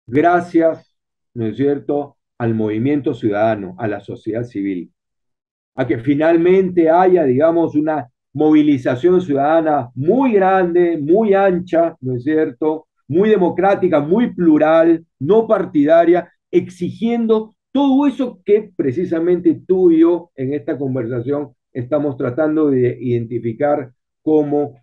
gracias, ¿no es cierto?, al movimiento ciudadano, a la sociedad civil, a que finalmente haya, digamos, una movilización ciudadana muy grande, muy ancha, ¿no es cierto?, muy democrática, muy plural, no partidaria, exigiendo todo eso que precisamente tú y yo en esta conversación estamos tratando de identificar como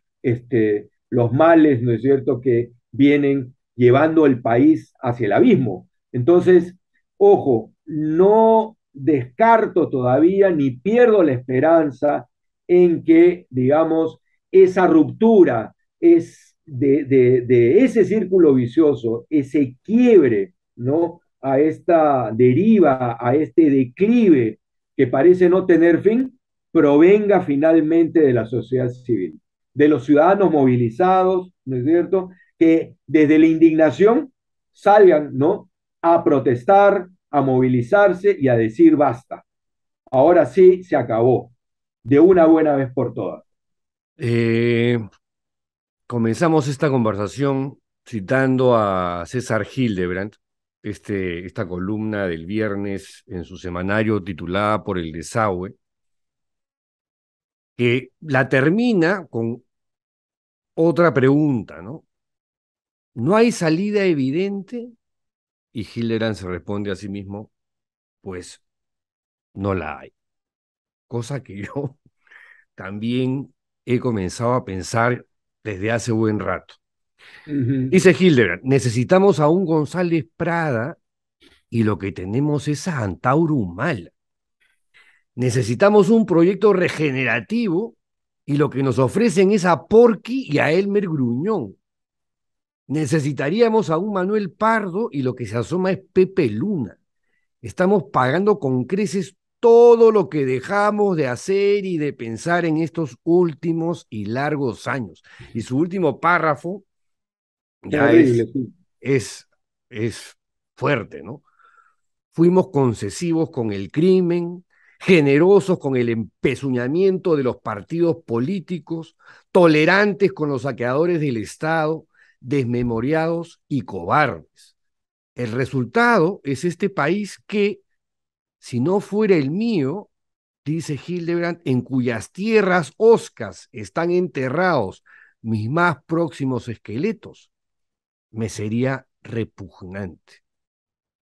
los males, ¿no es cierto?, que vienen llevando el país hacia el abismo. Entonces, ojo, no descarto todavía ni pierdo la esperanza en que, digamos, esa ruptura de ese círculo vicioso, ese quiebre, ¿no? A esta deriva, a este declive que parece no tener fin, provenga finalmente de la sociedad civil, de los ciudadanos movilizados, ¿no es cierto?, que desde la indignación salgan, ¿no?, a protestar, a movilizarse y a decir basta. Ahora sí se acabó, de una buena vez por todas. Eh, Comenzamos esta conversación citando a César Hildebrand, esta columna del viernes en su semanario titulada Por el desagüe, que la termina con otra pregunta, ¿no? ¿No hay salida evidente? Y Hildebrand se responde a sí mismo, pues no la hay. Cosa que yo también he comenzado a pensar desde hace buen rato. Uh -huh. Dice Hildebrand, necesitamos a un González Prada y lo que tenemos es a Antauro Humala. Necesitamos un proyecto regenerativo y lo que nos ofrecen es a Porky y a Elmer Gruñón. Necesitaríamos a un Manuel Pardo y lo que se asoma es Pepe Luna. Estamos pagando con creces todo lo que dejamos de hacer y de pensar en estos últimos y largos años. Y su último párrafo ya Terrible, sí. es, es fuerte, ¿no? Fuimos concesivos con el crimen, generosos con el empezuñamiento de los partidos políticos, tolerantes con los saqueadores del Estado, desmemoriados y cobardes. El resultado es este país que, si no fuera el mío, dice Hildebrand, en cuyas tierras hoscas están enterrados mis más próximos esqueletos, me sería repugnante.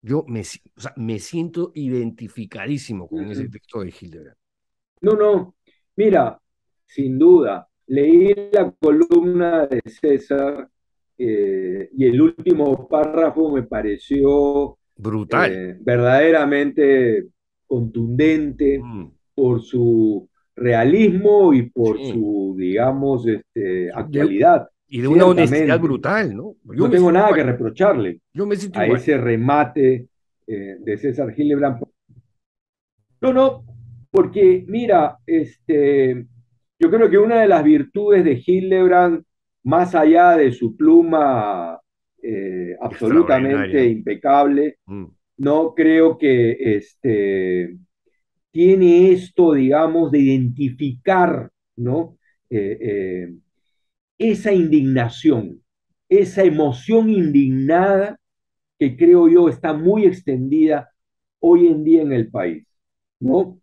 Yo o sea, me siento identificadísimo con ese texto de Hildebrand. No, no, mira, sin duda, leí la columna de César y el último párrafo me pareció Brutal. verdaderamente contundente Mm, por su realismo y por sí. su, digamos, De- actualidad. y de una honestidad Ciertamente, brutal, ¿no? no tengo nada que reprocharle Yo me siento a igual. ese remate de César Hildebrand. No, no, porque mira, yo creo que una de las virtudes de Hildebrand, más allá de su pluma absolutamente Extraordinaria. impecable, Mm. no creo que tiene esto, digamos, de identificar, ¿no? Eh, eh, esa indignación, esa emoción indignada que creo yo está muy extendida hoy en día en el país, ¿no?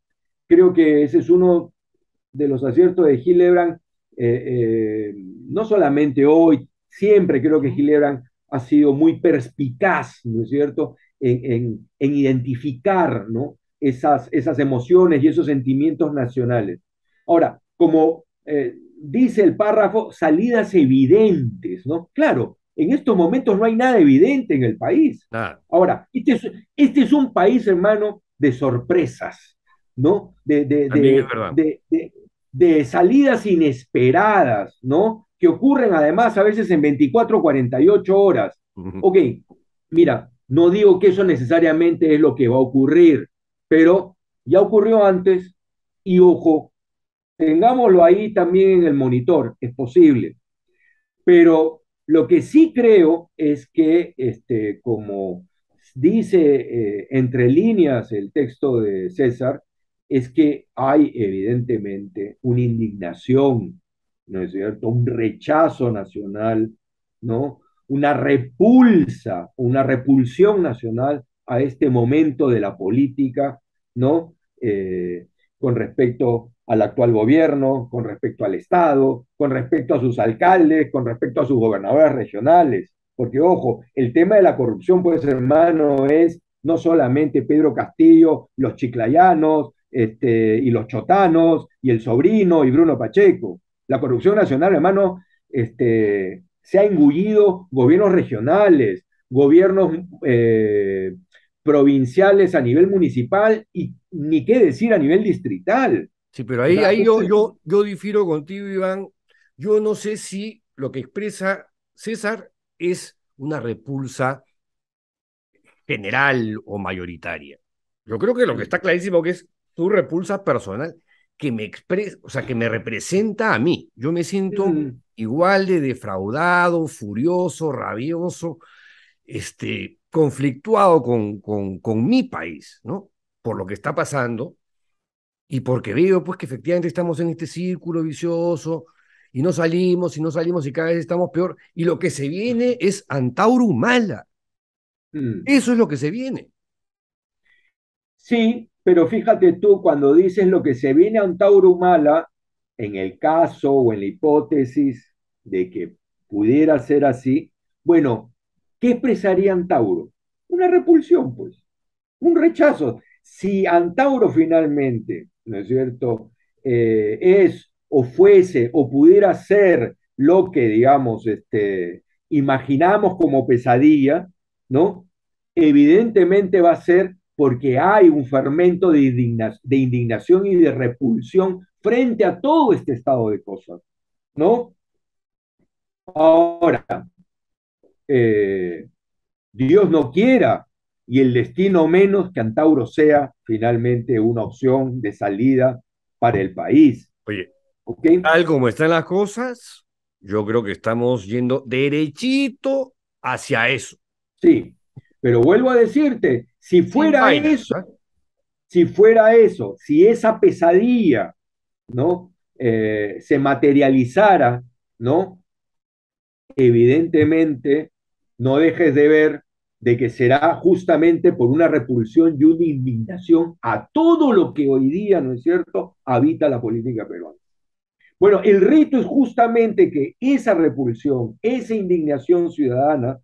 Creo que ese es uno de los aciertos de Hildebrand, no solamente hoy, siempre creo que Hildebrand ha sido muy perspicaz, ¿no es cierto?, en identificar, ¿no?, esas emociones y esos sentimientos nacionales. Ahora, como dice el párrafo, salidas evidentes, ¿no? Claro, en estos momentos no hay nada evidente en el país. Nada. Ahora, este es un país, hermano, de sorpresas, ¿no? También es verdad. De salidas inesperadas, ¿no? Que ocurren además a veces en 24 o 48 horas. Ujú. Ok, mira, no digo que eso necesariamente es lo que va a ocurrir, pero ya ocurrió antes y ojo, tengámoslo ahí también en el monitor, es posible. Pero lo que sí creo es que, como dice entre líneas el texto de César, es que hay evidentemente una indignación, ¿no es cierto? Un rechazo nacional, ¿no? Una repulsión nacional a este momento de la política, ¿no? Con respecto al actual gobierno, con respecto al Estado, con respecto a sus alcaldes, con respecto a sus gobernadores regionales. Porque, ojo, el tema de la corrupción, pues, hermano, es no solamente Pedro Castillo, los chiclayanos, y los chotanos, y el sobrino, y Bruno Pacheco. La corrupción nacional, hermano, se ha engullido gobiernos regionales, gobiernos provinciales a nivel municipal y ni qué decir a nivel distrital. Sí, pero O ahí, sea, ahí yo difiero contigo, Iván. Yo no sé si lo que expresa César es una repulsa general o mayoritaria. Yo creo que lo que está clarísimo que es su repulsa personal que me expresa, o sea, que me representa a mí. Yo me siento igual de defraudado, furioso, rabioso, conflictuado con mi país, ¿no? Por lo que está pasando y porque veo pues que efectivamente estamos en este círculo vicioso y no salimos y cada vez estamos peor y lo que se viene es Antauro Humala. Eso es lo que se viene. sí, pero fíjate tú, cuando dices lo que se viene a un Tauro Humala, en el caso o en la hipótesis de que pudiera ser así, bueno, ¿qué expresaría Antauro? Una repulsión, pues, un rechazo. Si Antauro finalmente, ¿no es cierto?, es o fuese o pudiera ser lo que, digamos, imaginamos como pesadilla, ¿no? Evidentemente va a ser porque hay un fermento de indignación y de repulsión frente a todo este estado de cosas, ¿no? Ahora, eh, Dios no quiera y el destino menos que Antauro sea finalmente una opción de salida para el país. Oye, ¿Ok? tal como están las cosas, yo creo que estamos yendo derechito hacia eso, Sí, pero vuelvo a decirte, si sin fuera vainas, eso, ¿ah? si fuera eso, si esa pesadilla, ¿no? Se materializara, ¿no? Evidentemente, no dejes de ver de que será justamente por una repulsión y una indignación a todo lo que hoy día, ¿no es cierto?, habita la política peruana. Bueno, el reto es justamente que esa repulsión, esa indignación ciudadana,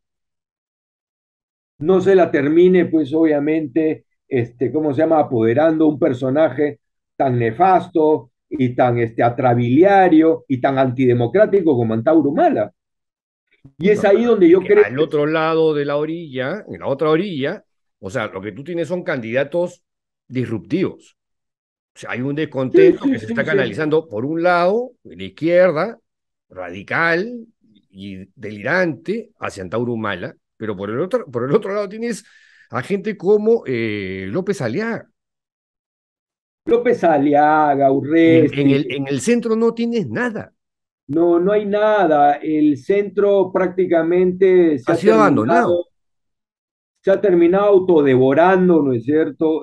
no se la termine, pues obviamente, ¿cómo se llama? Apoderando un personaje tan nefasto y tan atrabiliario y tan antidemocrático como Antauro Humala. Y es ahí donde yo Que creo al que otro lado de la orilla, en la otra orilla, o sea, lo que tú tienes son candidatos disruptivos. O sea, hay un sí, descontento que sí, se sí, está sí. canalizando por un lado, en la izquierda, radical y delirante, hacia Antauro Humala, pero por el otro lado tienes a gente como López Aliaga. López Aliaga, Urresti, En el centro no tienes nada. no, no hay nada. El centro prácticamente Ha sido abandonado. se ha terminado autodevorando, ¿no es cierto?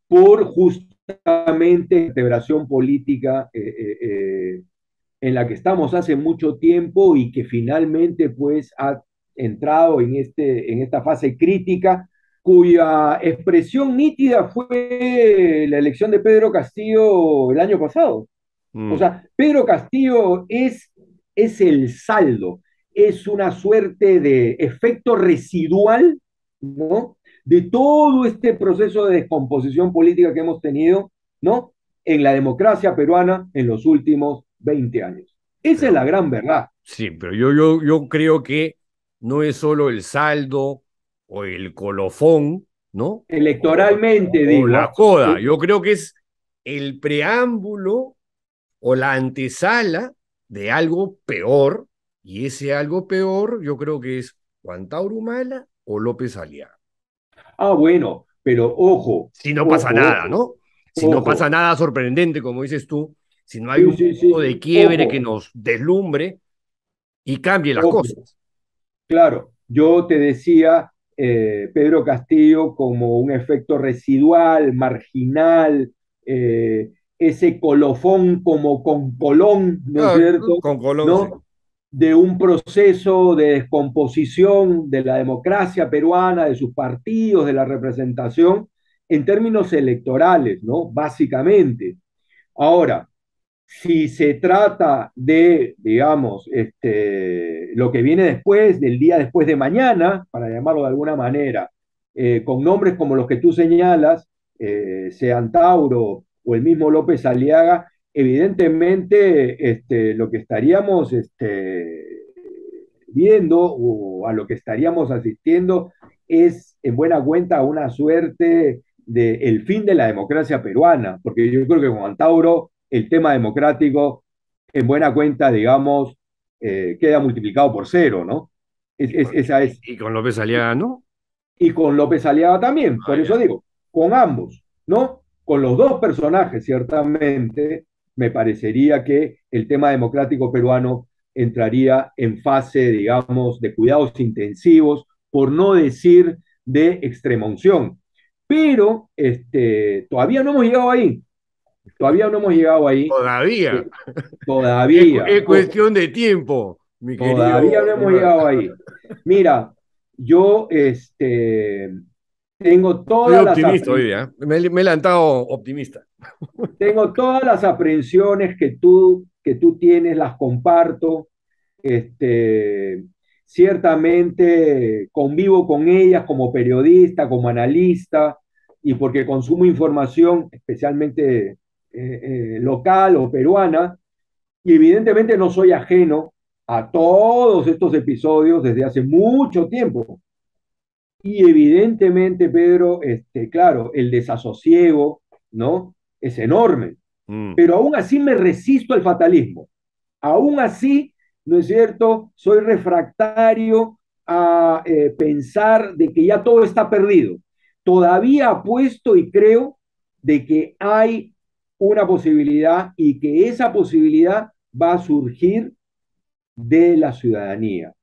Por justamente la integración política en la que estamos hace mucho tiempo y que finalmente pues ha entrado en esta fase crítica cuya expresión nítida fue la elección de Pedro Castillo el año pasado. O Mm. sea, Pedro Castillo es el saldo, es una suerte de efecto residual, ¿no? De todo este proceso de descomposición política que hemos tenido, ¿no? En la democracia peruana en los últimos 20 años. Esa es Pero la gran verdad. sí, pero yo creo que no es solo el saldo o el colofón, ¿no? Electoralmente, O digo, la ¿ah? coda. Yo creo que es el preámbulo o la antesala de algo peor, y ese algo peor yo creo que es Juan Tauro Humala o López Aliaga. Bueno, pero ojo, Si no pasa ojo, nada, ojo, ¿no? Si no pasa ojo. nada sorprendente, como dices tú, si no hay Sí, un sí, punto sí. de quiebre que Ojo, nos deslumbre y cambie las ojo. cosas. Claro, yo te decía Pedro Castillo como un efecto residual, marginal, ese colofón como con Colón, ¿no es Ah, cierto? con Colón, sí. ¿No? De un proceso de descomposición de la democracia peruana, de sus partidos, de la representación, en términos electorales, ¿no? Básicamente. Ahora, si se trata de, digamos, lo que viene después, del día después de mañana, para llamarlo de alguna manera, con nombres como los que tú señalas, sean Tauro o el mismo López Aliaga, evidentemente lo que estaríamos viendo o a lo que estaríamos asistiendo es en buena cuenta una suerte de el fin de la democracia peruana, porque yo creo que con Antauro el tema democrático, en buena cuenta, digamos, queda multiplicado por cero, ¿no? Esa es. Y con López Aliaga, ¿no? Y con López Aliaga también, Ah, por eso ya. digo, con ambos, ¿no? Con los dos personajes, ciertamente, me parecería que el tema democrático peruano entraría en fase, digamos, de cuidados intensivos, por no decir de extrema unción. Pero todavía no hemos llegado ahí, todavía no hemos llegado ahí, Todavía. eh, todavía, Es ojo, cuestión de tiempo, mi todavía querido no hemos Iván. llegado ahí. Mira, yo tengo Estoy todas las optimista hoy día. Me he levantado optimista. tengo todas las aprehensiones que tú tienes, las comparto. Este, ciertamente convivo con ellas como periodista, como analista, y porque consumo información especialmente local o peruana, y evidentemente no soy ajeno a todos estos episodios desde hace mucho tiempo. Y evidentemente, Pedro, claro, el desasosiego, ¿no? Es enorme, Mm. pero aún así me resisto al fatalismo. Aún así, ¿no es cierto? Soy refractario a pensar de que ya todo está perdido. Todavía apuesto y creo de que hay una posibilidad y que esa posibilidad va a surgir de la ciudadanía,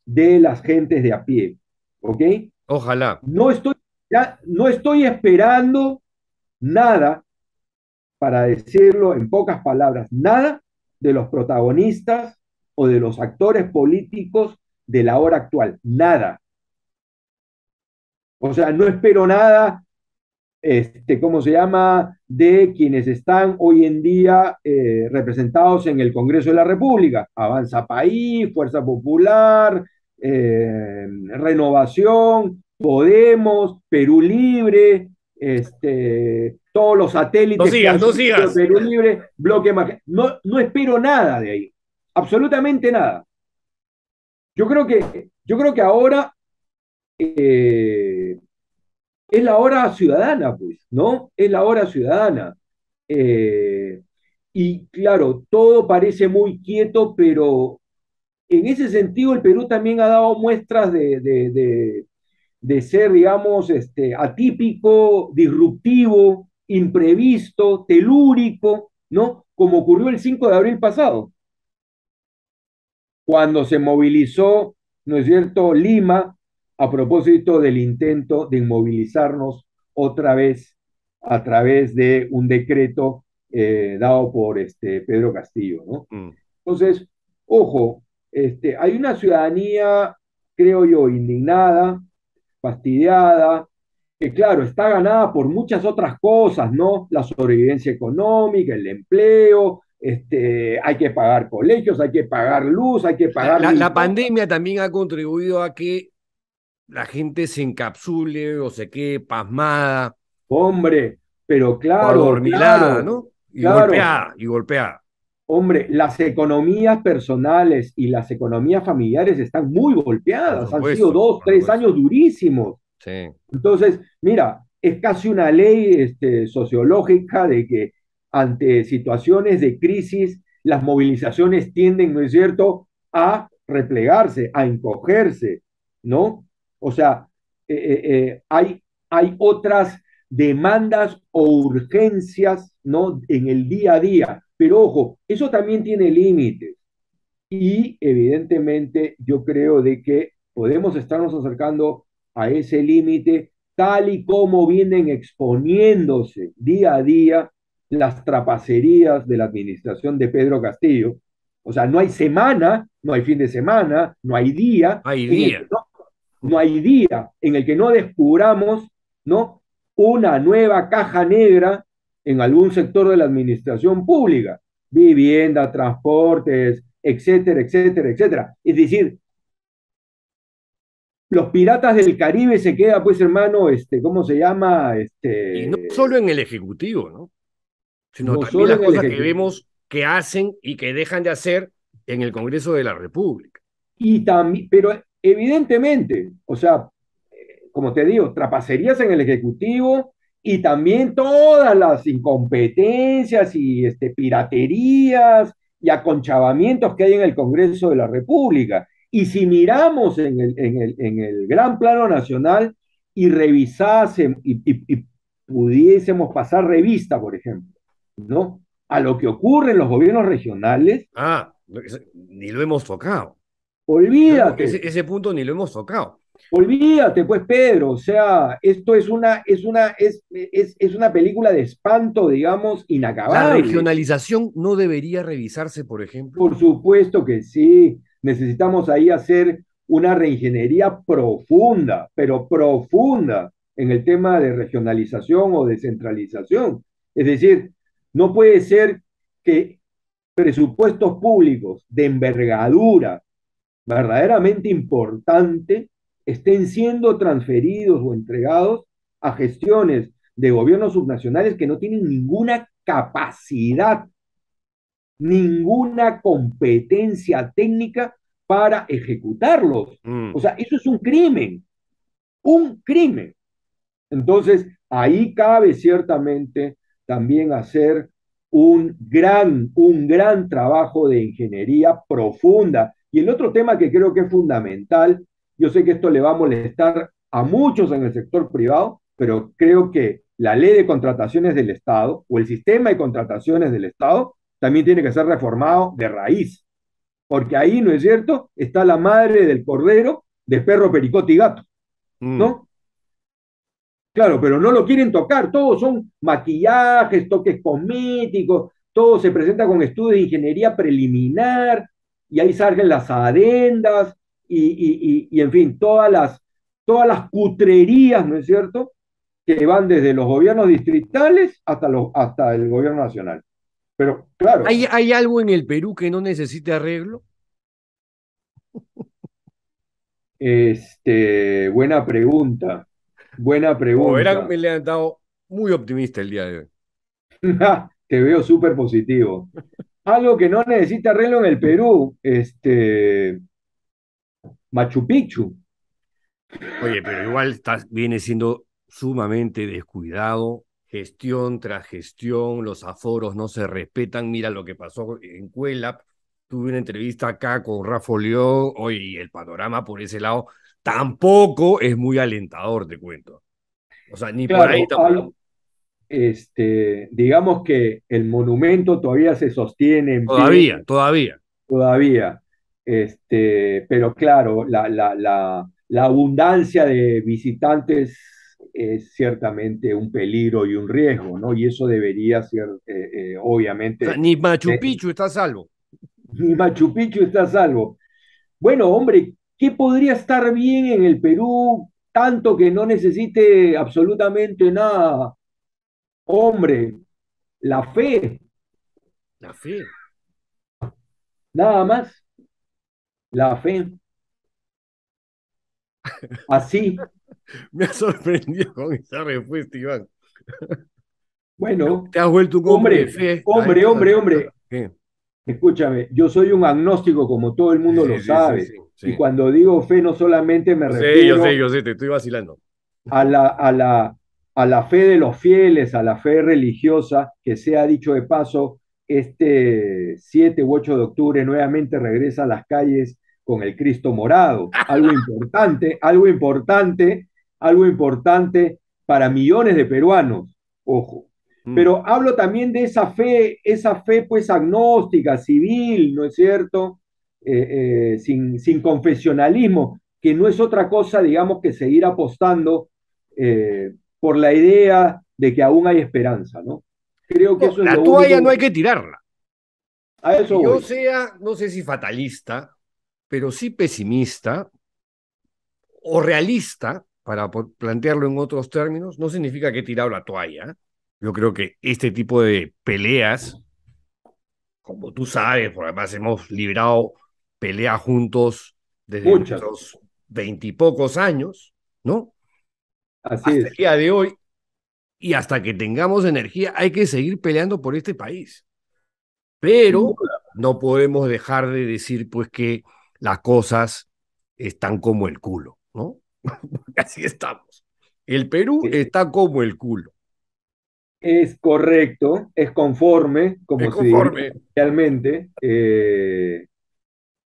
de las gentes de a pie, ¿ok? Ojalá. No estoy, no estoy esperando nada, para decirlo en pocas palabras, nada de los protagonistas o de los actores políticos de la hora actual. Nada. O sea, no espero nada, ¿cómo se llama?, de quienes están hoy en día representados en el Congreso de la República. Avanza País, Fuerza Popular, Renovación, Podemos, Perú Libre, todos los No satélites que sigas, han no surgido de sigas. Perú Libre, Bloque no, no espero nada de ahí, absolutamente nada. Yo creo que ahora eh, es la hora ciudadana, pues, ¿no? Es la hora ciudadana. Eh, y claro, todo parece muy quieto, pero en ese sentido el Perú también ha dado muestras de ser, digamos, atípico, disruptivo, imprevisto, telúrico, ¿no? Como ocurrió el 5 de abril pasado, cuando se movilizó, ¿no es cierto?, Lima, a propósito del intento de inmovilizarnos otra vez a través de un decreto dado por Pedro Castillo, ¿no? Mm. Entonces, ojo, hay una ciudadanía, creo yo, indignada, fastidiada, que claro, está ganada por muchas otras cosas, ¿no? La sobrevivencia económica, el empleo, hay que pagar colegios, hay que pagar luz, hay que La, pagar la- mil la cosas. pandemia también ha contribuido a que la gente se encapsule o se quede pasmada Hombre, pero o claro, adormilada, claro, ¿no? Y claro, golpeada, y golpeada. hombre, las economías personales y las economías familiares están muy golpeadas, han sido dos, Por tres supuesto. años durísimos. Sí. Entonces, mira, es casi una ley sociológica de que ante situaciones de crisis, las movilizaciones tienden, ¿no es cierto?, a replegarse, a encogerse, ¿no? O sea, hay otras demandas o urgencias, ¿no?, en el día a día. Pero ojo, eso también tiene límites. Y evidentemente yo creo de que podemos estarnos acercando a ese límite tal y como vienen exponiéndose día a día las trapacerías de la administración de Pedro Castillo. O sea, no hay semana, no hay fin de semana, no hay día Hay en el que día. no hay día en el que no descubramos, ¿no?, una nueva caja negra en algún sector de la administración pública, vivienda, transportes, etcétera, etcétera, etcétera. Es decir, los piratas del Caribe se queda, pues, hermano, ¿cómo se llama? Y no solo en el Ejecutivo, ¿no? Sino No también solo las en el cosas que Ejecutivo. vemos que hacen y que dejan de hacer en el Congreso de la República. Y también, pero evidentemente, o sea, como te digo, trapacerías en el Ejecutivo y también todas las incompetencias y piraterías y aconchabamientos que hay en el Congreso de la República. Y si miramos en el gran plano nacional y revisásemos y pudiésemos pasar revista, por ejemplo, ¿no?, a lo que ocurre en los gobiernos regionales, Ni lo hemos tocado. olvídate. Ese punto ni lo hemos tocado. Olvídate, pues, Pedro, o sea, esto es una película de espanto, digamos, La inacabable. regionalización no debería revisarse, por ejemplo. Por supuesto que sí, necesitamos ahí hacer una reingeniería profunda, pero profunda, en el tema de regionalización o descentralización. Es decir, no puede ser que presupuestos públicos de envergadura verdaderamente importante estén siendo transferidos o entregados a gestiones de gobiernos subnacionales que no tienen ninguna capacidad, ninguna competencia técnica para ejecutarlos. Mm. O sea, eso es un crimen, un crimen. Entonces, ahí cabe ciertamente también hacer un gran trabajo de ingeniería profunda. Y el otro tema que creo que es fundamental, yo sé que esto le va a molestar a muchos en el sector privado, pero creo que la ley de contrataciones del Estado o el sistema de contrataciones del Estado también tiene que ser reformado de raíz, porque ahí, ¿no es cierto?, está la madre del cordero de perro, pericote y gato, Mm. ¿no? Claro, pero no lo quieren tocar, todos son maquillajes, toques cosméticos, todo se presenta con estudios de ingeniería preliminar y ahí salen las adendas y en fin, todas las cutrerías, ¿no es cierto?, que van desde los gobiernos distritales hasta el gobierno nacional. Pero claro, ¿Hay algo en el Perú que no necesite arreglo? Buena pregunta, buena O eran, pregunta. me le han dado muy optimista el día de hoy. Te veo súper positivo. Algo que no necesita arreglo en el Perú, Machu Picchu. Oye, pero igual viene siendo sumamente descuidado, gestión tras gestión, los aforos no se respetan. Mira lo que pasó en Cuelap. Tuve una entrevista acá con Rafa León, oye, y el panorama por ese lado tampoco es muy alentador, te cuento. O sea, ni por ahí Claro, tampoco. digamos que el monumento todavía se sostiene en pie, Todavía, todavía. todavía. Pero claro, la abundancia de visitantes es ciertamente un peligro y un riesgo, ¿no? Y eso debería ser, O sea, obviamente, ni Machu eh, Picchu está a salvo. ni Machu Picchu está a salvo. Bueno, hombre, ¿qué podría estar bien en el Perú tanto que no necesite absolutamente nada? Hombre, la fe, La fe. nada más, la fe. Así, Me ha sorprendido con esa respuesta, Iván. bueno, Te has vuelto un hombre de hombre, fe a hombre, estas hombre, alturas. hombre, ¿Qué? escúchame, yo soy un agnóstico como todo el mundo lo Sí, sí, sí, sabe. sí, Y sí. cuando digo fe no solamente me Yo sé, yo sé, refiero yo sé, te estoy vacilando. a la fe de los fieles, a la fe religiosa, que sea dicho de paso, este 7 u 8 de octubre nuevamente regresa a las calles con el Cristo morado. Algo importante, algo importante, algo importante para millones de peruanos, ojo. Mm. Pero hablo también de esa fe pues agnóstica, civil, ¿no es cierto? Sin confesionalismo, que no es otra cosa, digamos, que seguir apostando por la idea de que aún hay esperanza, ¿no? Creo que No, eso es la lo toalla no hay único, que tirarla. a eso Que yo voy. sea, no sé si fatalista, pero sí pesimista o realista, para plantearlo en otros términos, no significa que he tirado la toalla. Yo creo que este tipo de peleas, como tú sabes, por además hemos librado peleas juntos desde Muchas, nuestros veintipocos años, ¿no? así Hasta el es. día de hoy, y hasta que tengamos energía, hay que seguir peleando por este país. Sin Pero duda. no podemos dejar de decir, pues, que las cosas están como el culo, ¿no? Así estamos. El Perú está como el culo. Es correcto, es conforme, Es como se diría conforme. realmente.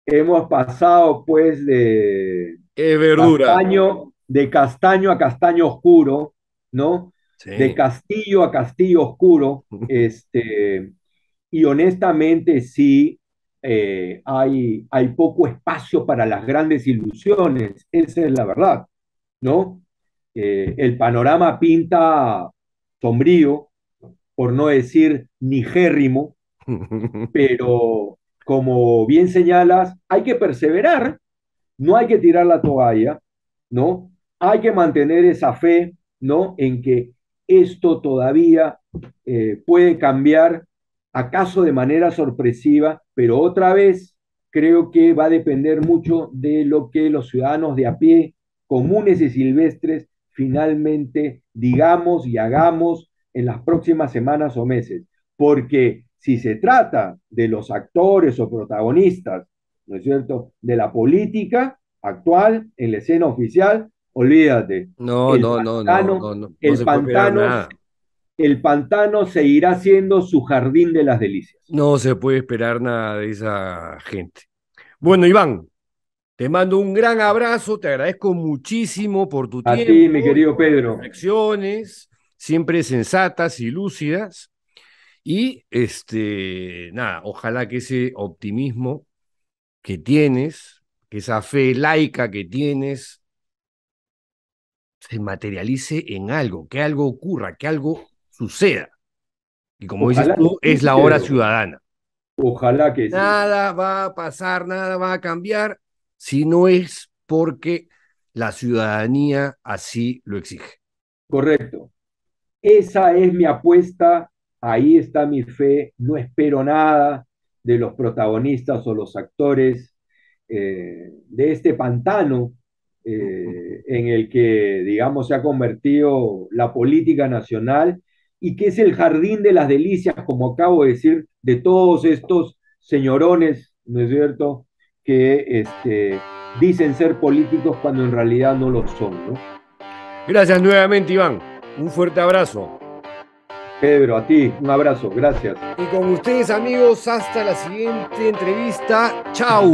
Hemos pasado pues Es verdura. de castaño a castaño oscuro, ¿no? De Sí. castillo a castillo oscuro, y honestamente sí, hay poco espacio para las grandes ilusiones, esa es la verdad, ¿no? El panorama pinta sombrío, por no decir nigérrimo, pero como bien señalas, hay que perseverar, no hay que tirar la toalla, ¿no? Hay que mantener esa fe, ¿no? En que esto todavía puede cambiar, acaso de manera sorpresiva, pero otra vez creo que va a depender mucho de lo que los ciudadanos de a pie, comunes y silvestres, finalmente digamos y hagamos en las próximas semanas o meses. Porque si se trata de los actores o protagonistas, ¿no es cierto?, de la política actual en la escena oficial, olvídate, No, el no, no, no, pantano, no, no, no el se puede esperar pantano, nada. el pantano seguirá siendo su jardín de las delicias. No se puede esperar nada de esa gente. Bueno, Iván, te mando un gran abrazo, te agradezco muchísimo por tu A ti, mi tiempo y querido por tus Pedro, reflexiones, siempre sensatas y lúcidas. Y nada, ojalá que ese optimismo que tienes, que esa fe laica que tienes, se materialice en algo, que algo ocurra, que algo suceda. Y como dices ojalá que tú, es sí, la hora Pedro, ciudadana. ojalá que sí, Nada va a pasar, nada va a cambiar si no es porque la ciudadanía así lo exige. correcto. Esa es mi apuesta, ahí está mi fe, no espero nada de los protagonistas o los actores de este pantano en el que, digamos, se ha convertido la política nacional y que es el jardín de las delicias, como acabo de decir, de todos estos señorones, ¿no es cierto?, que dicen ser políticos cuando en realidad no lo son, ¿no? Gracias nuevamente, Iván. Un fuerte abrazo. Pedro, a ti, un abrazo, gracias. Y con ustedes, amigos, hasta la siguiente entrevista. ¡Chao!